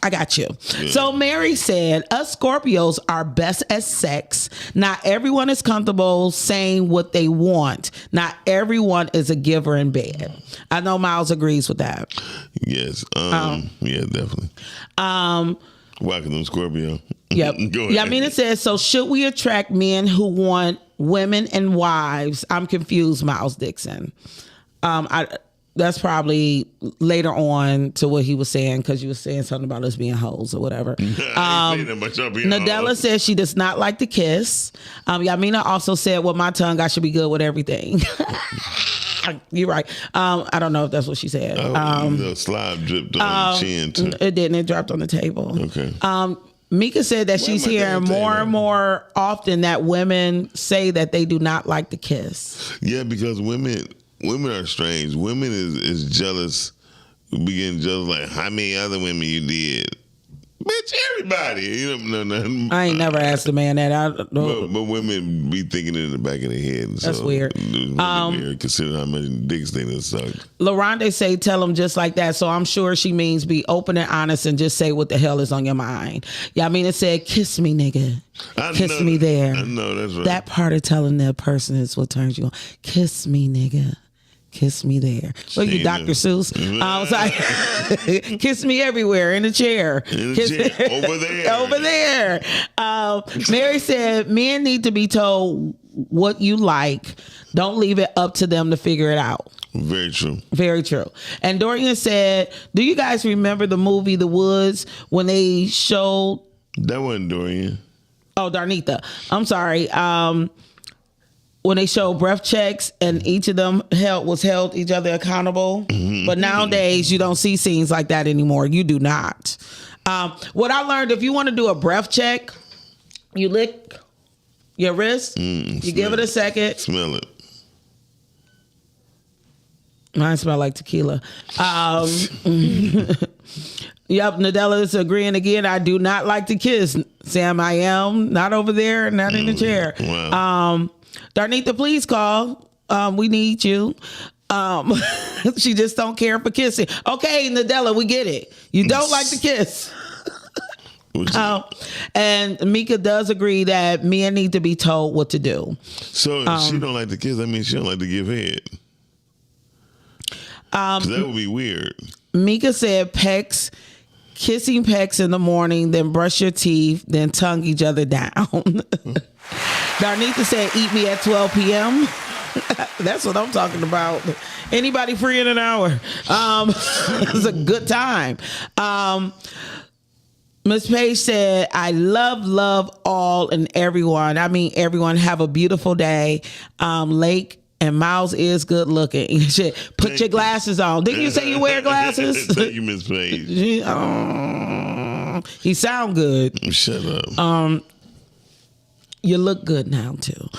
I got you. Yeah. So Mary said, us Scorpios are best at sex. Not everyone is comfortable saying what they want. Not everyone is a giver in bed. I know Miles agrees with that. Yes. Yeah, definitely. Whacking them Scorpio. Yep. Go ahead. Yeah, I mean, it says, so should we attract men who want women and wives? I'm confused, Miles Dixon. That's probably later on to what he was saying because you were saying something about us being hoes or whatever. I ain't saying that, but y'all being Nadella hoes. says she does not like to kiss. Yamina also said, well, my tongue, I should be good with everything. You're right. I don't know if that's what she said. The slide dripped on the chin too. It didn't. It dropped on the table. Okay. Mika said that she's am I hearing doing more that? and more often that women say that they do not like to kiss. Yeah, because women are strange. Women is jealous. Be getting jealous like how many other women you did. Bitch, everybody. You know, no. I ain't never asked a man that. But women be thinking it in the back of their head. That's weird. Weird considering how many dicks they done sucked. LaRonde say tell them just like that. So I'm sure she means be open and honest and just say what the hell is on your mind. Yeah, I mean, it said, kiss me, nigga. Kiss me there. I know, that's right. That part of telling that person is what turns you on. Kiss me, nigga. Kiss me there. Well, you Dr. Seuss. I was like, kiss me everywhere in the chair. Over there. Over there. Mary said, men need to be told what you like. Don't leave it up to them to figure it out. Very true. Very true. And Dorian said, do you guys remember the movie The Woods when they showed... That wasn't Dorian. Oh, Darnita. I'm sorry. When they showed breath checks and each of them held each other accountable. Mm-hmm. But nowadays you don't see scenes like that anymore. You do not. What I learned, if you want to do a breath check, you lick your wrist, you give it a second. Smell it. Mine smell like tequila. Yep, Nadella is agreeing again. I do not like to kiss. Sam, I am not over there, not in the chair. Wow. Darnita, please call. We need you. She just don't care for kissing. Okay, Nadella, we get it. You don't like to kiss. And Mika does agree that men need to be told what to do. So if she don't like to kiss, that means she don't like to give head. 'Cause that would be weird. Mika said pecks, kissing pecks in the morning, then brush your teeth, then tongue each other down. Darnita said eat me at 12 p.m. That's what I'm talking about. Anybody free in an hour? It's a good time. Miss Page said, I love all and everyone. I mean, everyone have a beautiful day. Lake and Miles is good looking. Put your glasses on. Didn't you say you wear glasses? Thank you, Miss Page. He sound good. Shut up. You look good now too.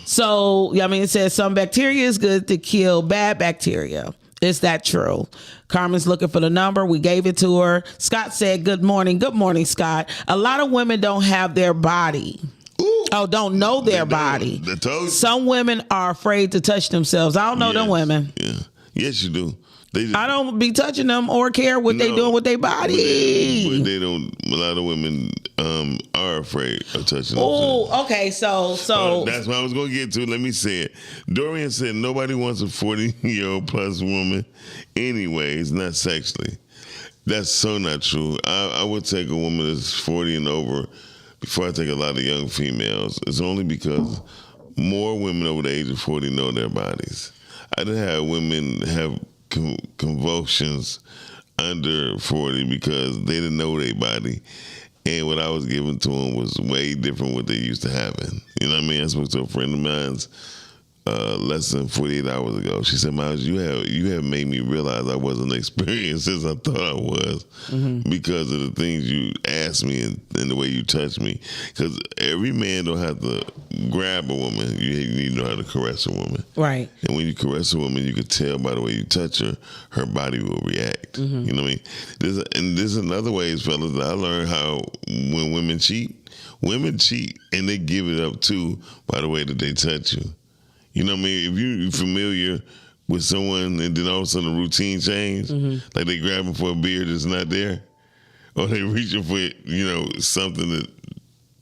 So, I mean, it says some bacteria is good to kill bad bacteria. Is that true? Carmen's looking for the number. We gave it to her. Scott said, good morning. Good morning, Scott. A lot of women don't have their body. Ooh. Don't know their body. Some women are afraid to touch themselves. I don't know them women. Yeah. Yes, you do. I don't be touching them or care what they doing with their body. But they don't. A lot of women are afraid of touching themselves. Oh, okay. So that's what I was going to get to. Let me say it. Dorian said nobody wants a 40-year-old plus woman anyways, not sexually. That's so not true. I would take a woman that's 40 and over before I take a lot of young females. It's only because more women over the age of 40 know their bodies. I done had women have convulsions under 40 because they didn't know their body, and what I was giving to them was way different what they used to having. You know what I mean? I spoke to a friend of mine's less than 48 hours ago. She said, Miles, you have made me realize I wasn't experienced as I thought I was because of the things you asked me and the way you touched me. Because every man don't have to grab a woman. You need to know how to caress a woman. Right. And when you caress a woman, you can tell by the way you touch her, her body will react. You know what I mean? There's another ways, fellas, that I learned how when women cheat and they give it up too by the way that they touch you. You know what I mean? If you're familiar with someone and then all of a sudden the routine change, like they grabbing for a beer that's not there, or they reaching for, something that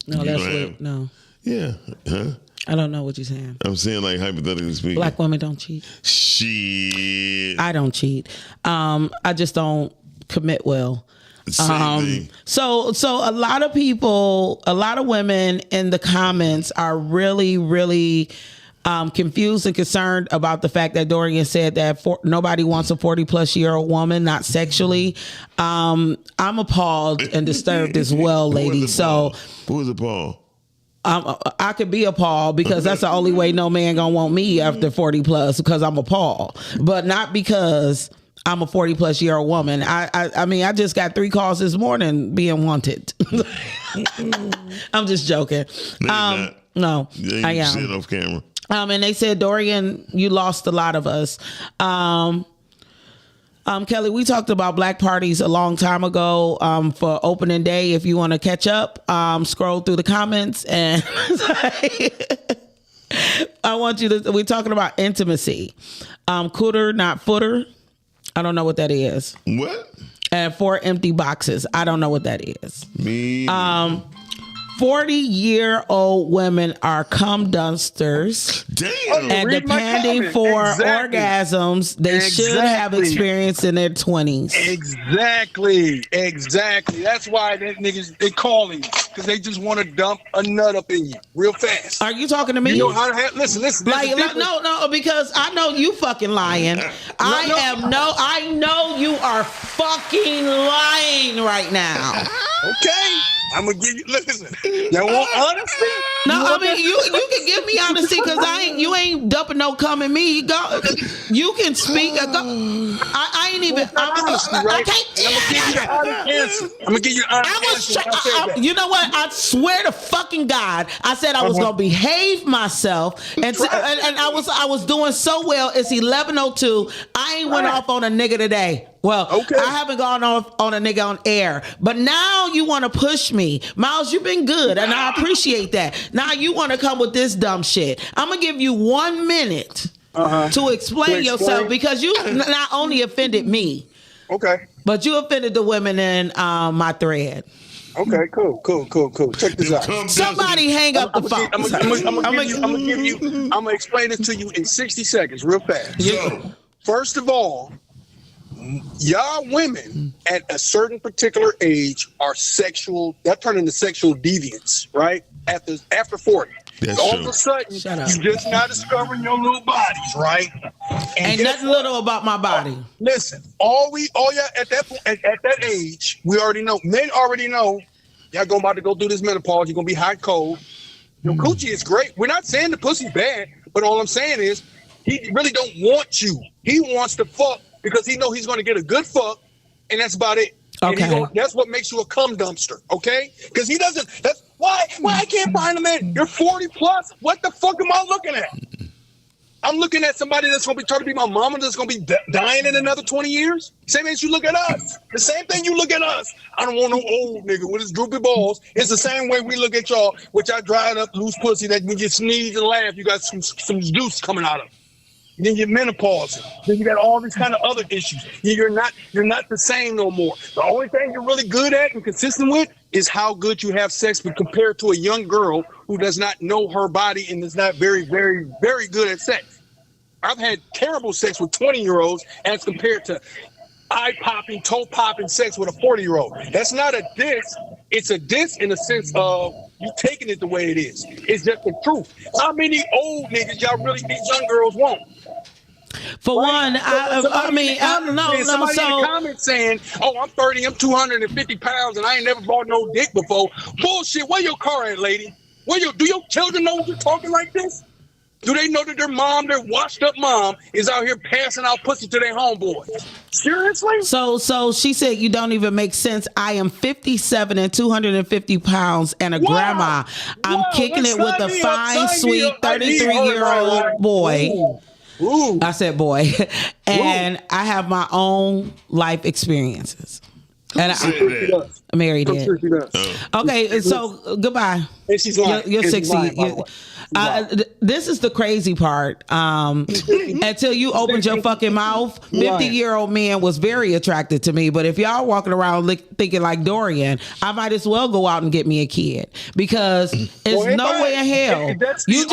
no, that's what, no. Yeah. Huh? I don't know what you're saying. I'm saying, like, hypothetically speaking. Black women don't cheat. Shit. I don't cheat. I just don't commit well. Same thing. So a lot of people, a lot of women in the comments are really, really confused and concerned about the fact that Dorian said that nobody wants a 40-plus-year-old woman, not sexually. I'm appalled and disturbed as well, ladies. So who is appalled? I could be appalled because that's the only way no man gonna want me after 40 plus, because I'm appalled, but not because I'm a 40-plus-year-old woman. I mean, I just got 3 calls this morning being wanted. I'm just joking. No, I am. Sitting off camera. And they said, Dorian, you lost a lot of us. Kelly, we talked about black parties a long time ago for opening day. If you want to catch up, scroll through the comments and I want you to, we're talking about intimacy. Cooter, not footer. I don't know what that is. What? And 4 empty boxes. I don't know what that is. Me. 40-year-old women are cum dumpsters. Damn. And depending for orgasms, they should have experienced in their 20s. Exactly. That's why that niggas, they calling because they just want to dump a nut up in you real fast. Are you talking to me? You know how to listen. Like, no, because I know you fucking lying. I know you are fucking lying right now. Okay. I'm gonna give you. Listen, y'all want honesty? No, I mean you can give me honesty because you ain't dumping no cum in me. Go, you can speak. I ain't even. I can't. I'm gonna give you honest answer. You know what? I swear to fucking God, I said I was gonna behave myself, and I was doing so well. It's 11:02. I ain't went off on a nigga today. Well, okay. I haven't gone off on a nigga on air, but now you want to push me. Miles, you've been good, and I appreciate that. Now you want to come with this dumb shit. I'm going to give you 1 minute to explain yourself because you not only offended me, okay, but you offended the women in my thread. Okay, cool. Check this out. Somebody hang up the phone. I'm gonna explain this to you in 60 seconds, real fast. So, first of all, y'all women at a certain particular age are sexual. That turn into sexual deviants, right? After 40. All of a sudden, you're just now discovering your little bodies, right? And ain't nothing little about my body. Listen, all y'all at that age, we already know. Men already know. Y'all about to go through this menopause. You're gonna be hot, cold. Your coochie is great. We're not saying the pussy's bad, but all I'm saying is he really don't want you. He wants to fuck because he know he's gonna get a good fuck, and that's about it. Okay. That's what makes you a cum dumpster, okay? Because he doesn't. That's why I can't find a man. You're 40 plus. What the fuck am I looking at? I'm looking at somebody that's gonna be trying to be my mama that's gonna be dying in another 20 years. Same as you look at us. The same thing you look at us. I don't want no old nigga with his droopy balls. It's the same way we look at y'all, with y'all dried up loose pussy that when you sneeze and laugh, you got some juice coming out of it. Then you menopause. Then you got all these kind of other issues. You're not the same no more. The only thing you're really good at and consistent with is how good you have sex, but compared to a young girl who does not know her body and is not very, very, very good at sex. I've had terrible sex with 20-year-olds as compared to eye-popping, toe-popping sex with a 40-year-old. That's not a diss. It's a diss in the sense of you taking it the way it is. It's just the truth. How many old niggas y'all really these young girls want? For one, I don't know. Somebody in the comments saying, "Oh, I'm 30, I'm 250 pounds, and I ain't never bought no dick before." Bullshit. Where your car at, lady? Do your children know you're talking like this? Do they know that their mom, their washed up mom, is out here passing out pussy to their homeboys? Seriously? So she said, you don't even make sense. I am 57 and 250 pounds and a grandma. I'm kicking it with a fine, sweet 33-year-old boy. Ooh. I said boy. And I have my own life experiences. And Mary did. Okay, so goodbye. And she's lying. You're 60. Lying, this is the crazy part. Until you opened your fucking mouth, 50-year-old man was very attracted to me. But if y'all walking around thinking like Dorian, I might as well go out and get me a kid because it's no way in hell. You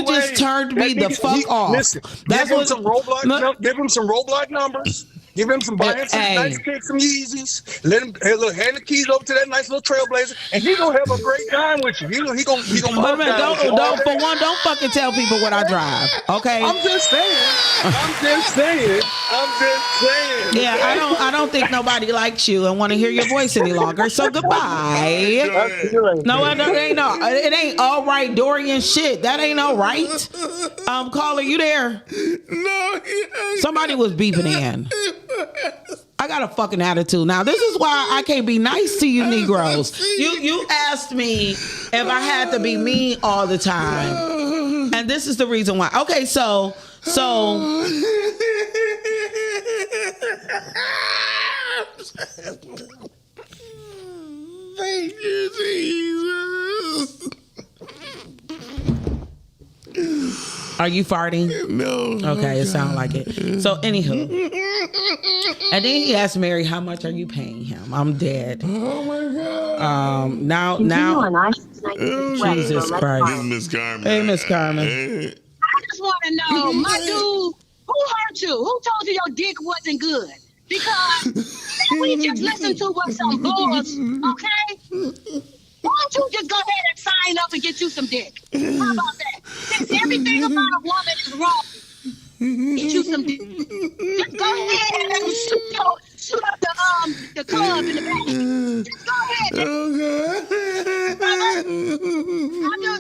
just turned me the fuck off. Listen, give him some Roblox numbers. Give him some nice kicks, some Yeezys. Let him hand the keys over to that nice little Trailblazer, and he gonna have a great time with you. He gonna. Don't fucking tell people what I drive. Okay. I'm just saying. Yeah, okay? I don't think nobody likes you and want to hear your voice any longer. So goodbye. No, it ain't all right, Dorian. Shit, that ain't all right. Caller, you there? No. Somebody was beeping in. I got a fucking attitude. Now, this is why I can't be nice to you Negroes. You asked me if I had to be mean all the time. And this is the reason why. Okay, so thank you, Jesus. Are you farting? No. Okay, it sounds like it. So, anywho. And then he asked Mary, how much are you paying him? I'm dead. Oh, my God. Now. Jesus Christ. This is Miss Carmen. Hey, Miss Carmen. I just want to know, my dude, who hurt you? Who told you your dick wasn't good? Because we just listened to what some bulls, okay? Why don't you just go ahead and sign up and get you some dick? How about that? Since everything about a woman is wrong, get you some dick. Just go ahead and shoot up the club in the back. Just go ahead.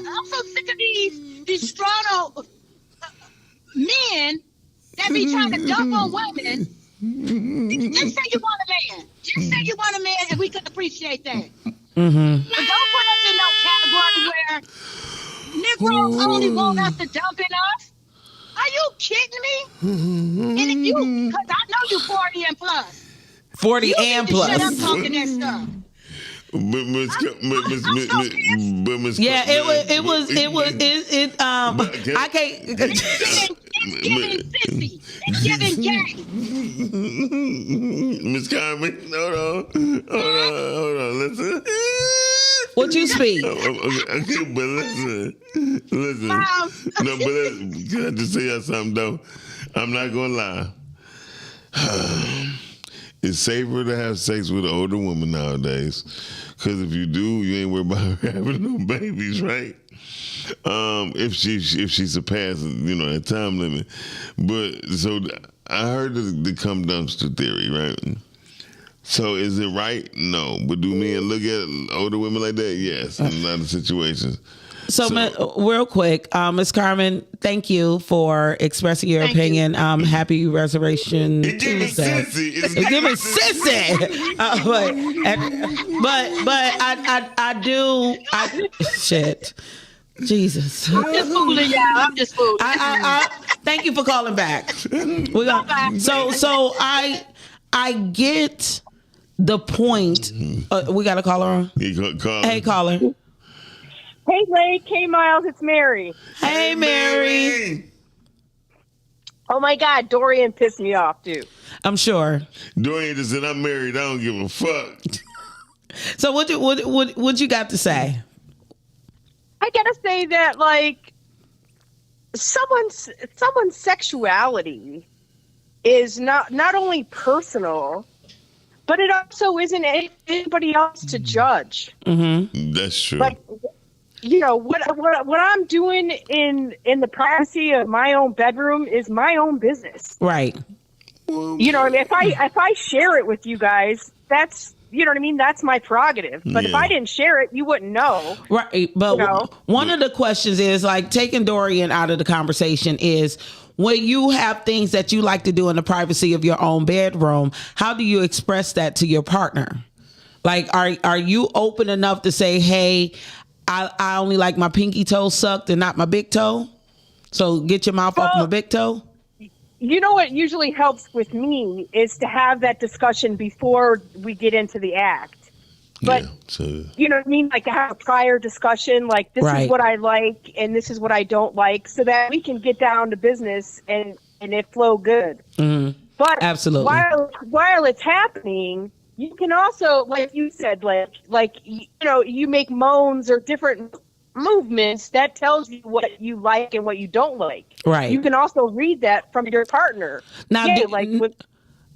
I'm so sick of these strong men that be trying to dump on women. Just say you want a man. Just say you want a man, and we could appreciate that. Mm-hmm. But don't put us in no category where Negroes only want us to dump in us. Are you kidding me? And if you, because I know you 40 and plus. 40 and plus. Shut up talking that stuff. Yeah, I can't. It's giving gay. Miss Carmen, hold on, listen. What you speak? Okay, but listen. No, but listen, can I just say y'all something though? I'm not gonna lie. It's safer to have sex with an older woman nowadays, because if you do, you ain't worried about her having no babies, right? If she surpasses, that time limit. But so I heard the cum dumpster theory, right? So is it right? No. But do men look at older women like that? Yes, in a lot of situations. So real quick, Ms. Carmen, thank you for expressing your opinion. Happy Resurrection Tuesday. It's giving sissy. Shit. Jesus. I'm just fooling y'all. I'm just fooling. I thank you for calling back. So I get the point. We got a caller on. Hey, caller. Hey, Blake. Hey, Miles. It's Mary. Hey, Mary. Oh, my God. Dorian pissed me off, too. I'm sure. Dorian just said, I'm married. I don't give a fuck. So what you got to say? I got to say that, like, someone's sexuality is not only personal, but it also isn't anybody else to judge. Mm-hmm. That's true. Like, what I'm doing in the privacy of my own bedroom is my own business. Right. If I share it with you guys, that's you know what I mean? That's my prerogative. But if Yeah. I didn't share it, you wouldn't know. Right. But You know? one of the questions is like taking Dorian out of the conversation is when you have things that you like to do in the privacy of your own bedroom, how do you express that to your partner? Like, are you open enough to say, hey, I only like my pinky toe sucked and not my big toe? So get your mouth off my big toe? You know what usually helps with me is to have that discussion before we get into the act. But, Yeah, so you know what I mean? Like to have a prior discussion, like this Right. is what I like and this is what I don't like, so that we can get down to business and it flow good. But Absolutely. while it's happening, you can also, like you said, like you know, you make moans or different movements that tells you what you like and what you don't like. Right. You can also read that from your partner. Now, Yeah, do- like with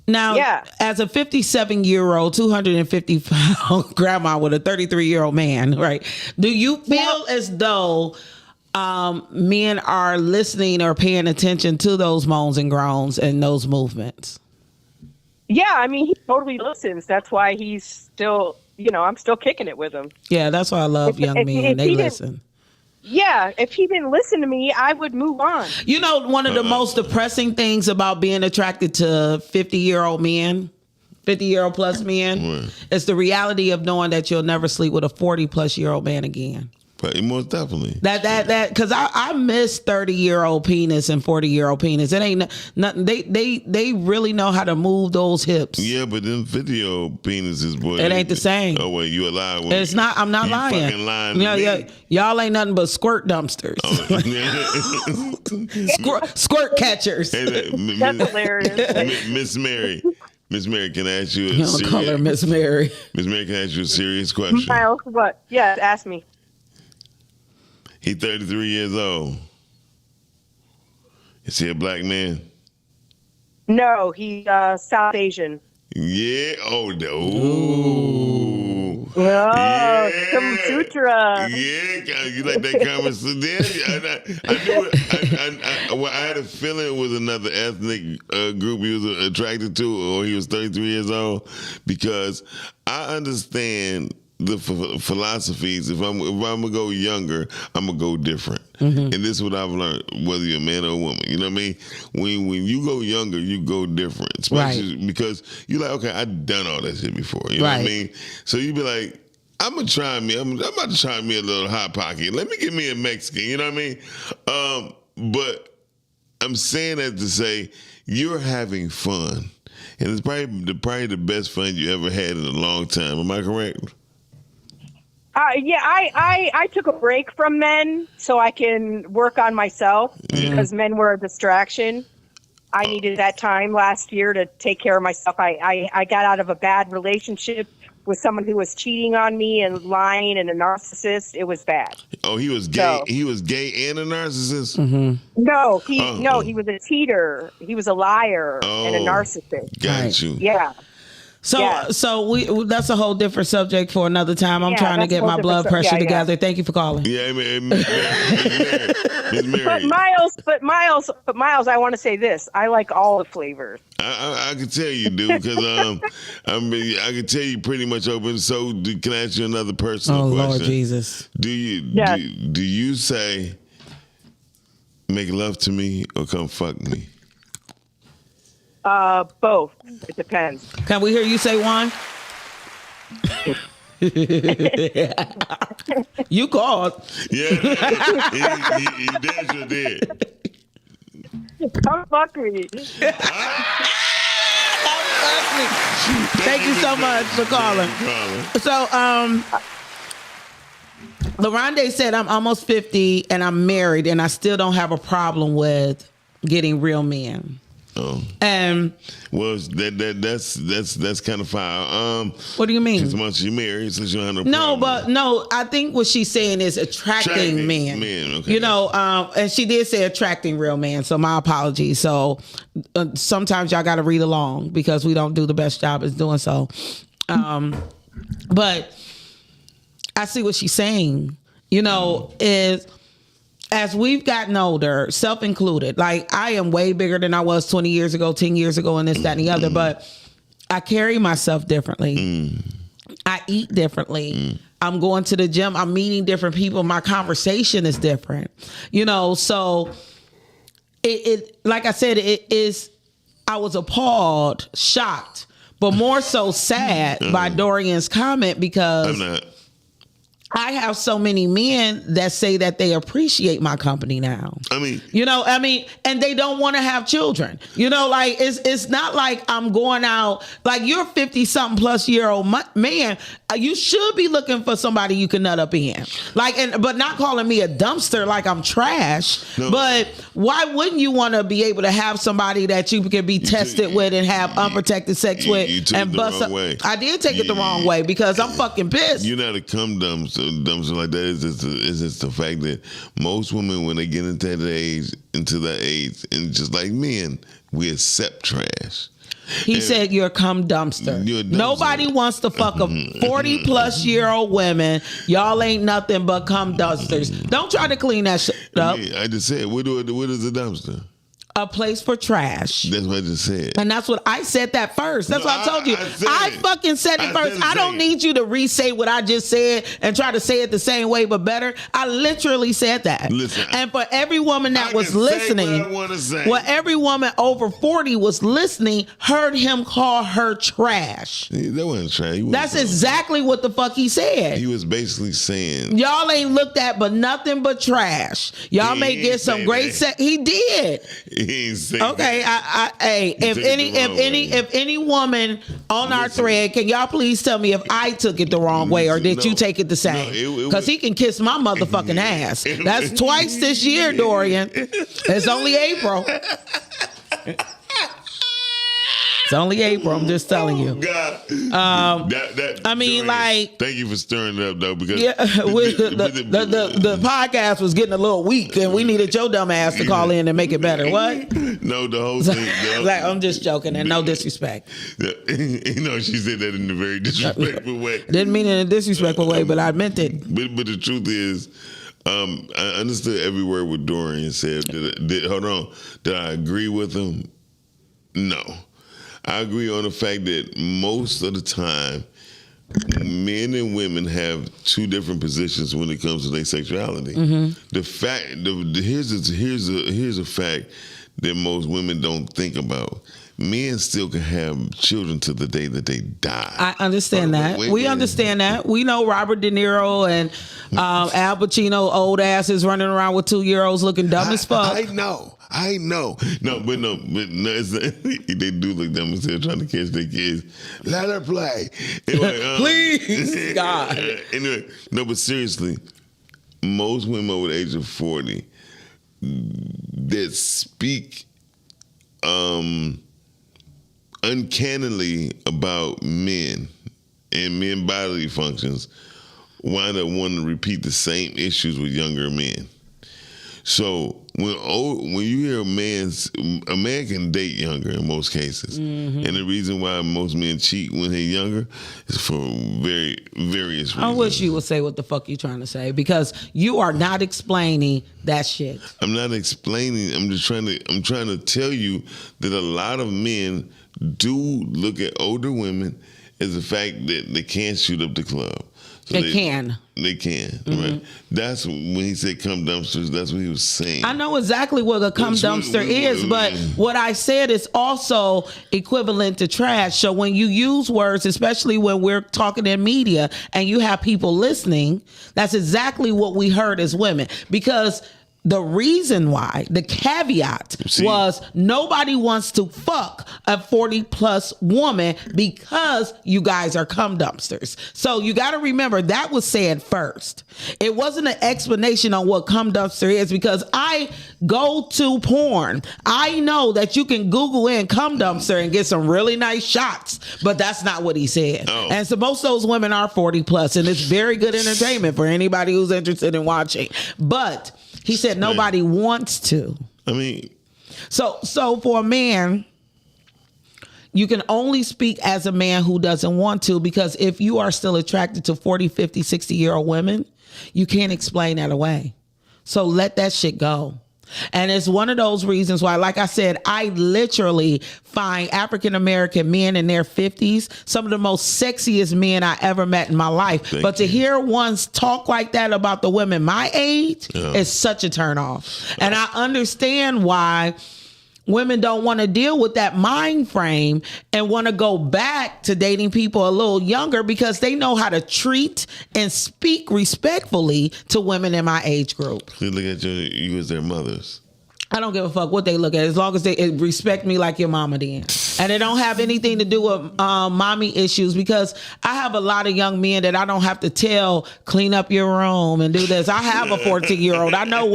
Now, Yeah. as a 57-year-old, 250-pound grandma with a 33-year-old man, right? Do you feel as though men are listening or paying attention to those moans and groans and those movements? Yeah, I mean, he totally listens. That's why he's still, you know, I'm still kicking it with him. Yeah, that's why I love young if men. They he didn't- listen. Yeah, if he didn't listen to me, I would move on. You know, one of the most depressing things about being attracted to 50-year-old men, 50-year-old plus men, is the reality of knowing that you'll never sleep with a 40-plus-year-old man again. but most definitely. That because I miss 30-year-old penis and 40-year-old penis. It ain't nothing. They really know how to move those hips. Yeah, but them video penises, boy. It ain't the same. Oh, wait, you a liar. It's not. I'm not you lying. fucking lying to Yeah, me. yeah. Y'all ain't nothing but squirt dumpsters, squirt catchers. Hey, That's hilarious. Miss Mary. Miss Mary, can I ask you a You don't call her serious... Miss Mary. Miss Mary, can I ask you a serious question? Miles, what? Yeah, ask me. He 33 years old. Is he a black man? No, he's South Asian. Yeah. Oh, no. Oh, Yeah. Kama Sutra. Yeah, you like that conversation? I knew it. Well, I had a feeling it was another ethnic group he was attracted to, or he was 33 years old, because I understand the philosophies. If I'm gonna go younger, I'm gonna go different. And this is what I've learned, whether you're a man or a woman. You know what I mean? When you go younger, you go different, especially because you're like, okay, I've done all that shit before. You know what I mean? So you be like, I'm about to try me a little hot pocket. Let me get me a Mexican. You know what I mean? But I'm saying that to say you're having fun, and it's probably the best fun you ever had in a long time. Am I correct? Yeah, I took a break from men so I can work on myself because men were a distraction. I needed that time last year to take care of myself. I got out of a bad relationship with someone who was cheating on me and lying and a narcissist. It was bad. Oh, he was gay. So- He was gay and a narcissist. No, he was a cheater. He was a liar and a narcissist. Got Right. you. Yeah. So, Yeah. so that's a whole different subject for another time. I'm Yeah, trying to that's a get whole my different blood pressure yeah. together. Thank you for calling. Yeah, Miss Mary. But Miles, I want to say this. I like all the flavors. I can tell you do, because I can tell you pretty much open. So can I ask you another personal Oh question? Lord Jesus! Do you Yes. do you say make love to me or come fuck me? Both. It depends. Can we hear you say one? You called. Yeah, he damn sure did. Come fuck me. Thank you so much for calling. So, LaRonde said, I'm almost 50 and I'm married and I still don't have a problem with getting real men. Oh. And Well, that's kind of foul. what do you mean? As much as you married, since you don't have No, problem. but no, I think what she's saying is attracting men. Men, okay. You know, and she did say attracting real men. So my apologies. So sometimes y'all got to read along because we don't do the best job at doing so. But I see what she's saying. You know, is as we've gotten older, self included, like I am way bigger than I was 20 years ago, 10 years ago, and this, that, and the other, but I carry myself differently. I eat differently. I'm going to the gym. I'm meeting different people. My conversation is different. So it like I said, it is, I was appalled, shocked, but more so sad by Dorian's comment, because I'm not. I have so many men that say that they appreciate my company now. I mean, and they don't want to have children. Like it's not like I'm going out, like you're 50 something plus year old man. You should be looking for somebody you can nut up in. But not calling me a dumpster like I'm trash. No. But why wouldn't you want to be able to have somebody that you can be tested with and have unprotected sex with and bust up? I did take it the wrong way because I'm fucking pissed. You're not a cum dumpster like that. Is just the fact that most women, when they get into that age, and just like men, we accept trash. He said you're a cum dumpster. Nobody wants to fuck a 40 plus year old women. Y'all ain't nothing but cum dumpsters. Don't try to clean that shit up. I just said, what is a dumpster? A place for trash. That's what I just said. And that's what I said that first. That's what I told you. I fucking said it first. I don't need you to re-say what I just said and try to say it the same way but better. I literally said that. Listen, and for every woman that was listening, every woman over 40 was listening, heard him call her trash. That wasn't trash. That's exactly what the fuck he said. He was basically saying, y'all ain't looked at but nothing but trash. Y'all may get some great sex. He did. Okay, if any woman on our thread, can y'all please tell me if I took it the wrong way or did you take it the same? Because he can kiss my motherfucking ass. That's twice this year, Dorian. It's only April. It's only April. I'm just telling you. God. I mean, like, thank you for stirring it up, though, because the podcast was getting a little weak, and we needed your dumb ass to call in and make it better. What? No, the whole thing. Like, I'm just joking, and no disrespect. She said that in a very disrespectful way. Didn't mean it in a disrespectful way, but I meant it. But the truth is, I understood every word what Dorian said. Did I agree with him? No. I agree on the fact that most of the time, men and women have two different positions when it comes to their sexuality. Mm-hmm. Here's a fact that most women don't think about. Men still can have children to the day that they die. I understand that. We understand that. We know Robert De Niro and Al Pacino, old asses running around with 2-year-olds looking dumb as fuck. I know. No, but they do look dumb as hell trying to catch their kids. Let her play. Anyway, please, God. Anyway, no, but seriously, most women over the age of 40 that speak uncannily about men and men bodily functions wind up wanting to repeat the same issues with younger men. So when you hear a man can date younger in most cases, and the reason why most men cheat when they're younger is for various reasons. I wish you would say what the fuck you trying to say, because you are not explaining that shit. I'm not explaining. I'm trying to tell you that a lot of men do look at older women as the fact that they can't shoot up the club. So they can. Mm-hmm. Right? That's when he said cum dumpsters. That's what he was saying. I know exactly what a cum dumpster is, but what I said is also equivalent to trash. So when you use words, especially when we're talking in media and you have people listening, that's exactly what we heard as women. Because the reason why, the caveat was nobody wants to fuck a 40 plus woman because you guys are cum dumpsters. So you got to remember that was said first. It wasn't an explanation on what cum dumpster is, because I go to porn. I know that you can Google in cum dumpster and get some really nice shots, but that's not what he said. Oh. And so most of those women are 40 plus, and it's very good entertainment for anybody who's interested in watching. But he said nobody wants to. I mean, so for a man, you can only speak as a man who doesn't want to, because if you are still attracted to 40, 50, 60-year-old women, you can't explain that away. So let that shit go. And it's one of those reasons why, like I said, I literally find African-American men in their 50s some of the most sexiest men I ever met in my life. But to hear ones talk like that about the women my age is such a turnoff. And I understand why women don't want to deal with that mind frame and want to go back to dating people a little younger because they know how to treat and speak respectfully to women in my age group. They look at you as their mothers. I don't give a fuck what they look at as long as they respect me like your mama did. And it don't have anything to do with mommy issues because I have a lot of young men that I don't have to tell, clean up your room and do this. I have a 14-year-old. I know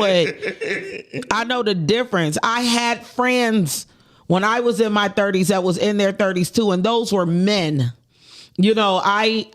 the difference. I had friends when I was in my 30s that was in their 30s too, and those were men. You know, I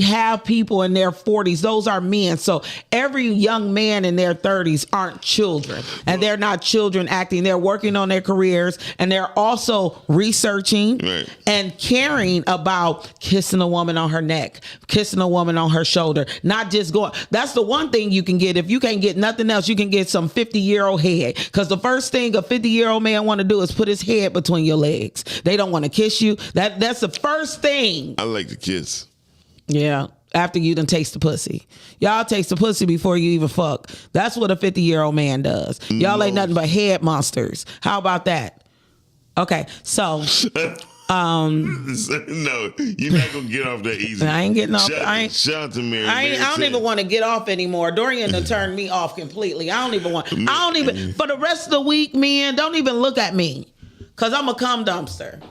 have people in their 40s. Those are men. So every young man in their 30s aren't children. And they're not children acting. They're working on their careers. And they're also researching and caring about kissing a woman on her neck, kissing a woman on her shoulder. Not just going. That's the one thing you can get. If you can't get nothing else, you can get some 50-year-old head. Because the first thing a 50-year-old man want to do is put his head between your legs. They don't want to kiss you. That's the first thing. I like to kiss. Yeah. After you done taste the pussy. Y'all taste the pussy before you even fuck. That's what a 50-year-old man does. Y'all ain't nothing but head monsters. How about that? Okay. So no, you're not gonna get off that easy. I ain't getting off. Shout out to Mary. I don't even want to get off anymore. Dorian done turned me off completely. I don't even for the rest of the week, man, don't even look at me. Cause I'm a cum dumpster.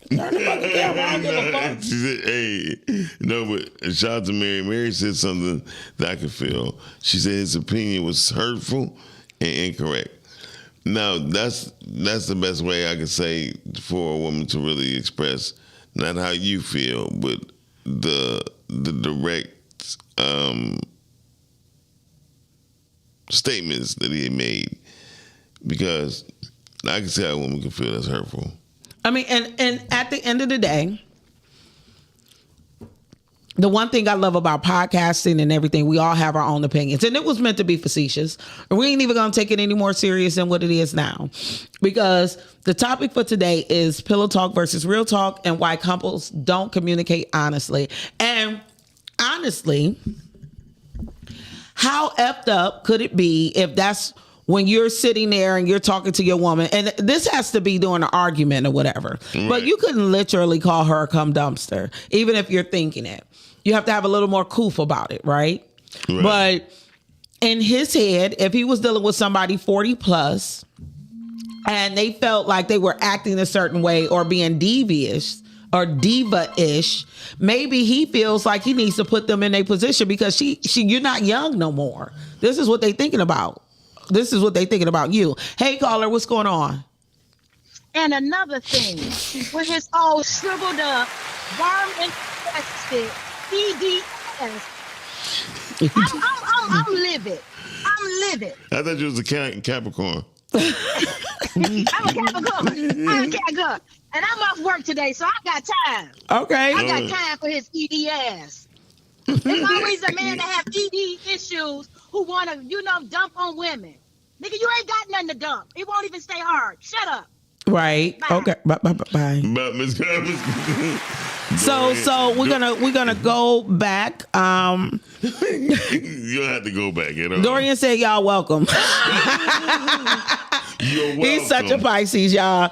Turn the fucking camera. I don't give a fuck. She said, hey, no, but shout out to Mary. Mary said something that I could feel. She said his opinion was hurtful and incorrect. Now, that's the best way I could say for a woman to really express not how you feel, but the direct statements that he had made. Because I can see how a woman can feel that's hurtful. I mean, and at the end of the day, the one thing I love about podcasting and everything, we all have our own opinions. And it was meant to be facetious. We ain't even going to take it any more serious than what it is now. Because the topic for today is pillow talk versus real talk and why couples don't communicate honestly. And honestly, how effed up could it be if that's when you're sitting there and you're talking to your woman, and this has to be during an argument or whatever, but you couldn't literally call her a cum dumpster, even if you're thinking it. You have to have a little more coof about it, right? But in his head, if he was dealing with somebody 40 plus and they felt like they were acting a certain way or being devious or diva-ish, maybe he feels like he needs to put them in a position because you're not young no more. This is what they're thinking about. This is what they thinking about you. Hey, caller, what's going on? And another thing, with his all shriveled up, worm infested EDS, I'm livid. I'm livid. I thought you was a Capricorn. I'm a Capricorn. And I'm off work today, so I got time. Okay. I got time for his EDS. It's always a man that have ED issues who want to, dump on women. Nigga, you ain't got nothing to dump. It won't even stay hard. Shut up. Right. Bye. Okay. Bye. But Miss So we're gonna go back. You don't have to go back at all. Dorian said, "Y'all welcome." You're welcome. He's such a Pisces, y'all.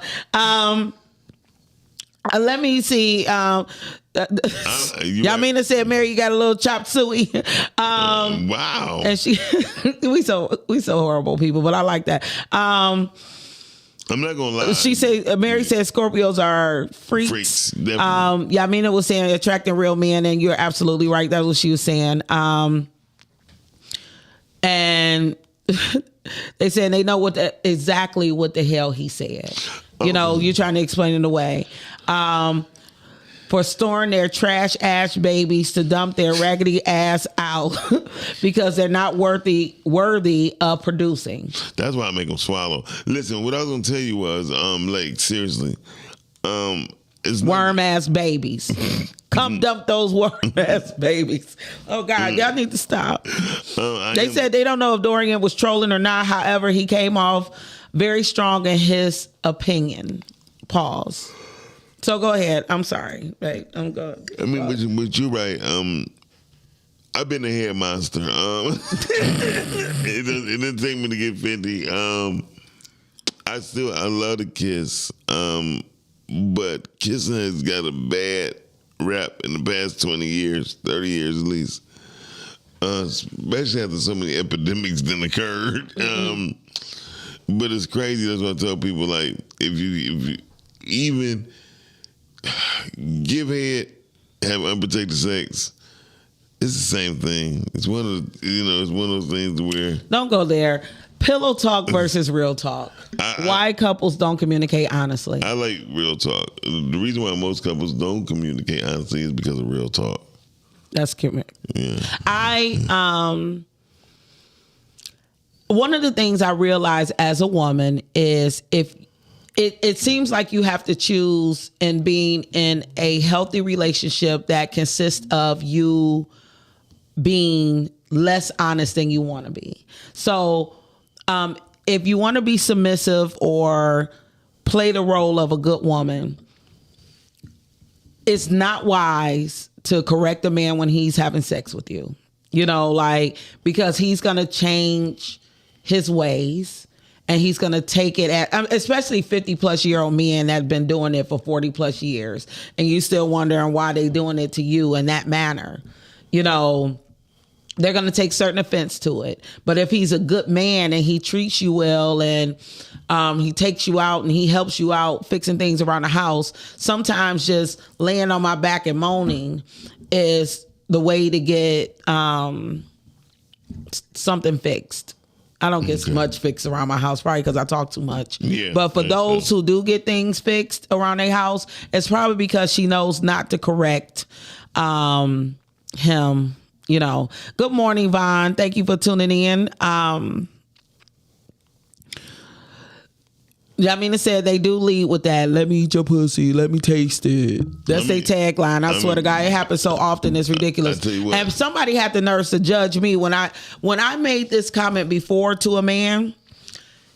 Let me see. Yamina said, "Mary, you got a little chop suey." Wow. And she, we so horrible people, but I like that. I'm not gonna lie. She said, Mary said Scorpios are freaks. Definitely. Yamina was saying attracting real men, and you're absolutely right. That's what she was saying. And they said they know exactly what the hell he said. You're trying to explain it away. For storing their trash ass babies to dump their raggedy ass out because they're not worthy of producing. That's why I make them swallow. Listen, what I was gonna tell you was, seriously, Worm ass babies. Come dump those worm ass babies. Oh God, y'all need to stop. They said they don't know if Dorian was trolling or not. However, he came off very strong in his opinion. Pause. So go ahead. I'm sorry. Right. I'm good. I mean, but you're right. I've been a hair monster. It didn't take me to get 50. I love to kiss. But kissing has got a bad rap in the past 20 years, 30 years at least. Especially after so many epidemics then occurred. But it's crazy. That's what I tell people. Like, if you even give head, have unprotected sex, it's the same thing. It's one of those things where don't go there. Pillow talk versus real talk. Why couples don't communicate honestly? I like real talk. The reason why most couples don't communicate honestly is because of real talk. That's cute. Yeah. One of the things I realize as a woman is if it seems like you have to choose in being in a healthy relationship that consists of you being less honest than you want to be. So if you want to be submissive or play the role of a good woman, it's not wise to correct a man when he's having sex with you. You know, like, because he's going to change his ways and he's going to take it at, especially 50 plus year old men that have been doing it for 40 plus years. And you still wondering why they doing it to you in that manner. You know, they're going to take certain offense to it. But if he's a good man and he treats you well and he takes you out and he helps you out fixing things around the house, sometimes just laying on my back and moaning is the way to get something fixed. I don't get much fixed around my house, probably because I talk too much. Yeah, but for those who do get things fixed around their house, it's probably because she knows not to correct him. You know. Good morning, Vaughn. Thank you for tuning in. Yamina said they do lead with that. Let me eat your pussy. Let me taste it. That's their tagline. I swear to God, it happens so often. It's ridiculous. And somebody had the nerve to judge me when I made this comment before to a man.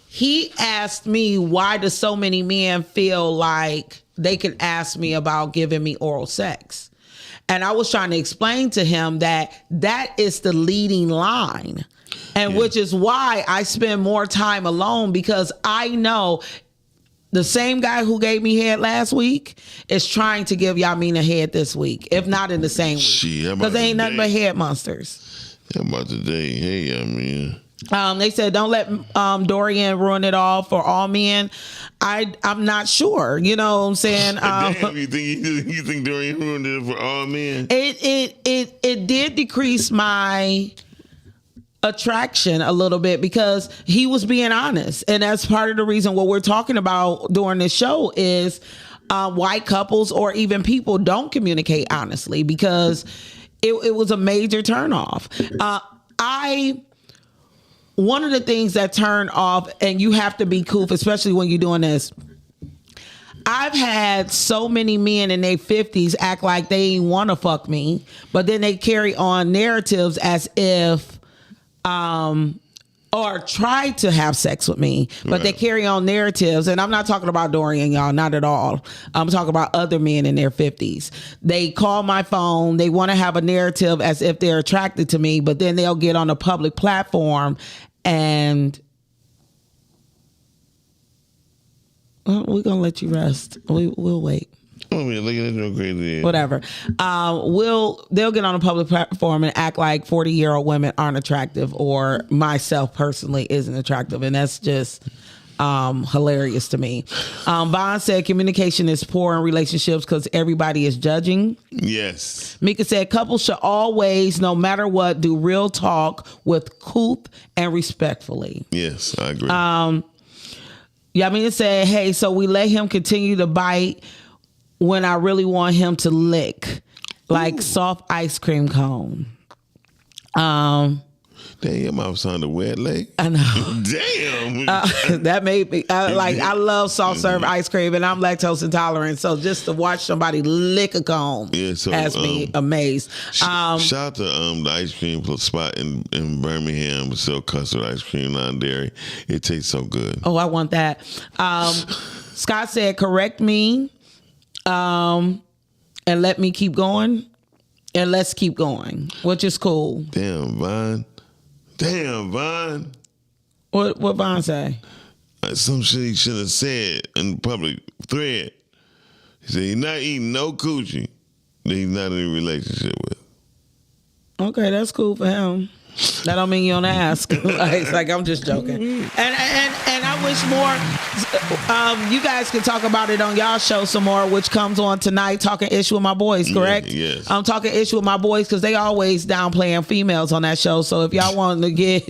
He asked me, why do so many men feel like they can ask me about giving me oral sex? And I was trying to explain to him that is the leading line. And which is why I spend more time alone, because I know the same guy who gave me head last week is trying to give Yamina head this week, if not in the same week. Because they ain't nothing but head monsters. How about today? Hey, Yamina. They said don't let Dorian ruin it all for all men. I'm not sure. You know what I'm saying? Damn, you think Dorian ruined it for all men? It did decrease my attraction a little bit because he was being honest, and that's part of the reason what we're talking about during this show is why couples or even people don't communicate honestly, because it was a major turnoff. One of the things that turn off, and you have to be cool, especially when you're doing this. I've had so many men in their 50s act like they ain't want to fuck me, but then they carry on narratives as if or try to have sex with me, but they carry on narratives. And I'm not talking about Dorian, y'all, not at all. I'm talking about other men in their 50s. They call my phone. They want to have a narrative as if they're attracted to me, but then they'll get on a public platform and we're going to let you rest. We'll wait. Oh man, look at that crazy. Whatever. They'll get on a public platform and act like 40-year-old women aren't attractive, or myself personally isn't attractive, and that's just hilarious to me. Vaughn said communication is poor in relationships because everybody is judging. Yes. Mika said couples should always, no matter what, do real talk with couth and respectfully. Yes, I agree. Yamina said, hey, so we let him continue to bite when I really want him to lick, like soft ice cream cone. Damn, your mouth sounded wet, like. I know. Damn. That made me I love soft serve ice cream, and I'm lactose intolerant. So just to watch somebody lick a cone has me amazed. Shout out to the ice cream spot in Birmingham, sell custard ice cream, non-dairy. It tastes so good. Oh, I want that. Scott said, correct me, and let me keep going, and let's keep going, which is cool. Damn, Vaughn. What Vaughn say? Some shit he should have said in the public thread. He said he's not eating no coochie that he's not in a relationship with. Okay, that's cool for him. That don't mean you don't ask. like I'm just joking. And I wish more. You guys can talk about it on y'all show some more, which comes on tonight. Talking Ish with my boys, correct? Yes. I'm talking Ish with my boys because they always downplaying females on that show. So if y'all want to get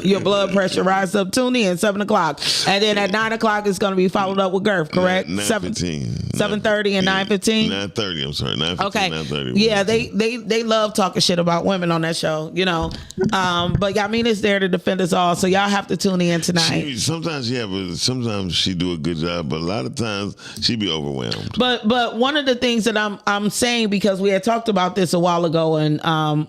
your blood pressure rise up, tune in 7:00, and then at 9:00 it's going to be followed up with Girth, correct? 9:15. 7:30 and 9:15. 9:30. I'm sorry. 9:15. Okay. 9:30. Yeah, they love talking shit about women on that show, you know. But Yamina's there to defend us all, so y'all have to tune in tonight. Sometimes she do a good job, but a lot of times she be overwhelmed. But one of the things that I'm saying, because we had talked about this a while ago, and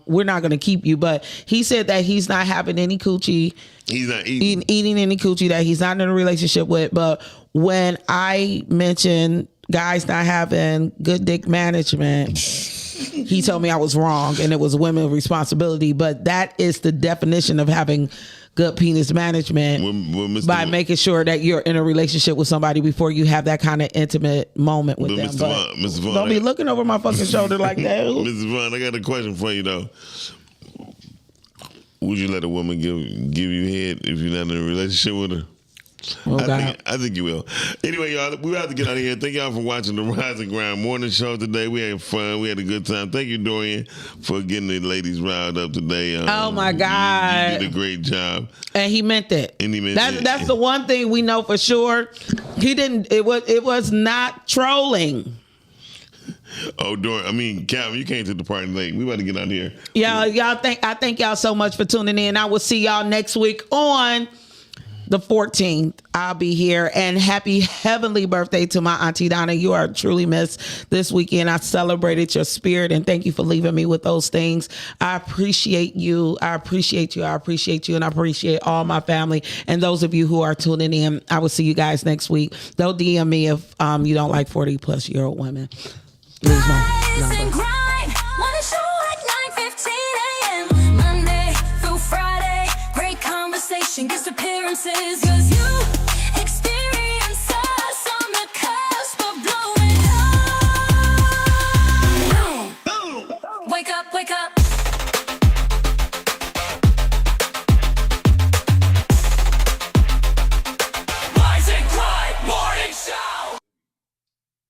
we're not going to keep you, but he said that he's not having any coochie. He's not eating any coochie that he's not in a relationship with. But when I mentioned guys not having good dick management, he told me I was wrong and it was women's responsibility. But that is the definition of having good penis management, by making sure that you're in a relationship with somebody before you have that kind of intimate moment with them. Mr. Vaughn, don't be looking over my fucking shoulder like that. Mr. Vaughn, I got a question for you though. Would you let a woman give you head if you're not in a relationship with her? I think you will. Anyway, y'all, we have to get out of here. Thank y'all for watching the Rise and Grind morning show today. We had fun. We had a good time. Thank you, Dorian, for getting the ladies riled up today. Oh my God, you did a great job, and he meant it. That's the one thing we know for sure. He didn't. It was not trolling. Oh, Calvin, you came to the party late. We about to get out of here. I thank y'all so much for tuning in. I will see y'all next week on the 14th. I'll be here. And happy heavenly birthday to my Auntie Donna. You are truly missed this weekend. I celebrated your spirit, and thank you for leaving me with those things. I appreciate you. I appreciate you. I appreciate you. And I appreciate all my family and those of you who are tuning in. I will see you guys next week. Don't DM me if you don't like 40-plus-year-old women. Lose my Rise and grind. Morning show at 9:15 a.m. Monday through Friday. Great conversation, guest appearances.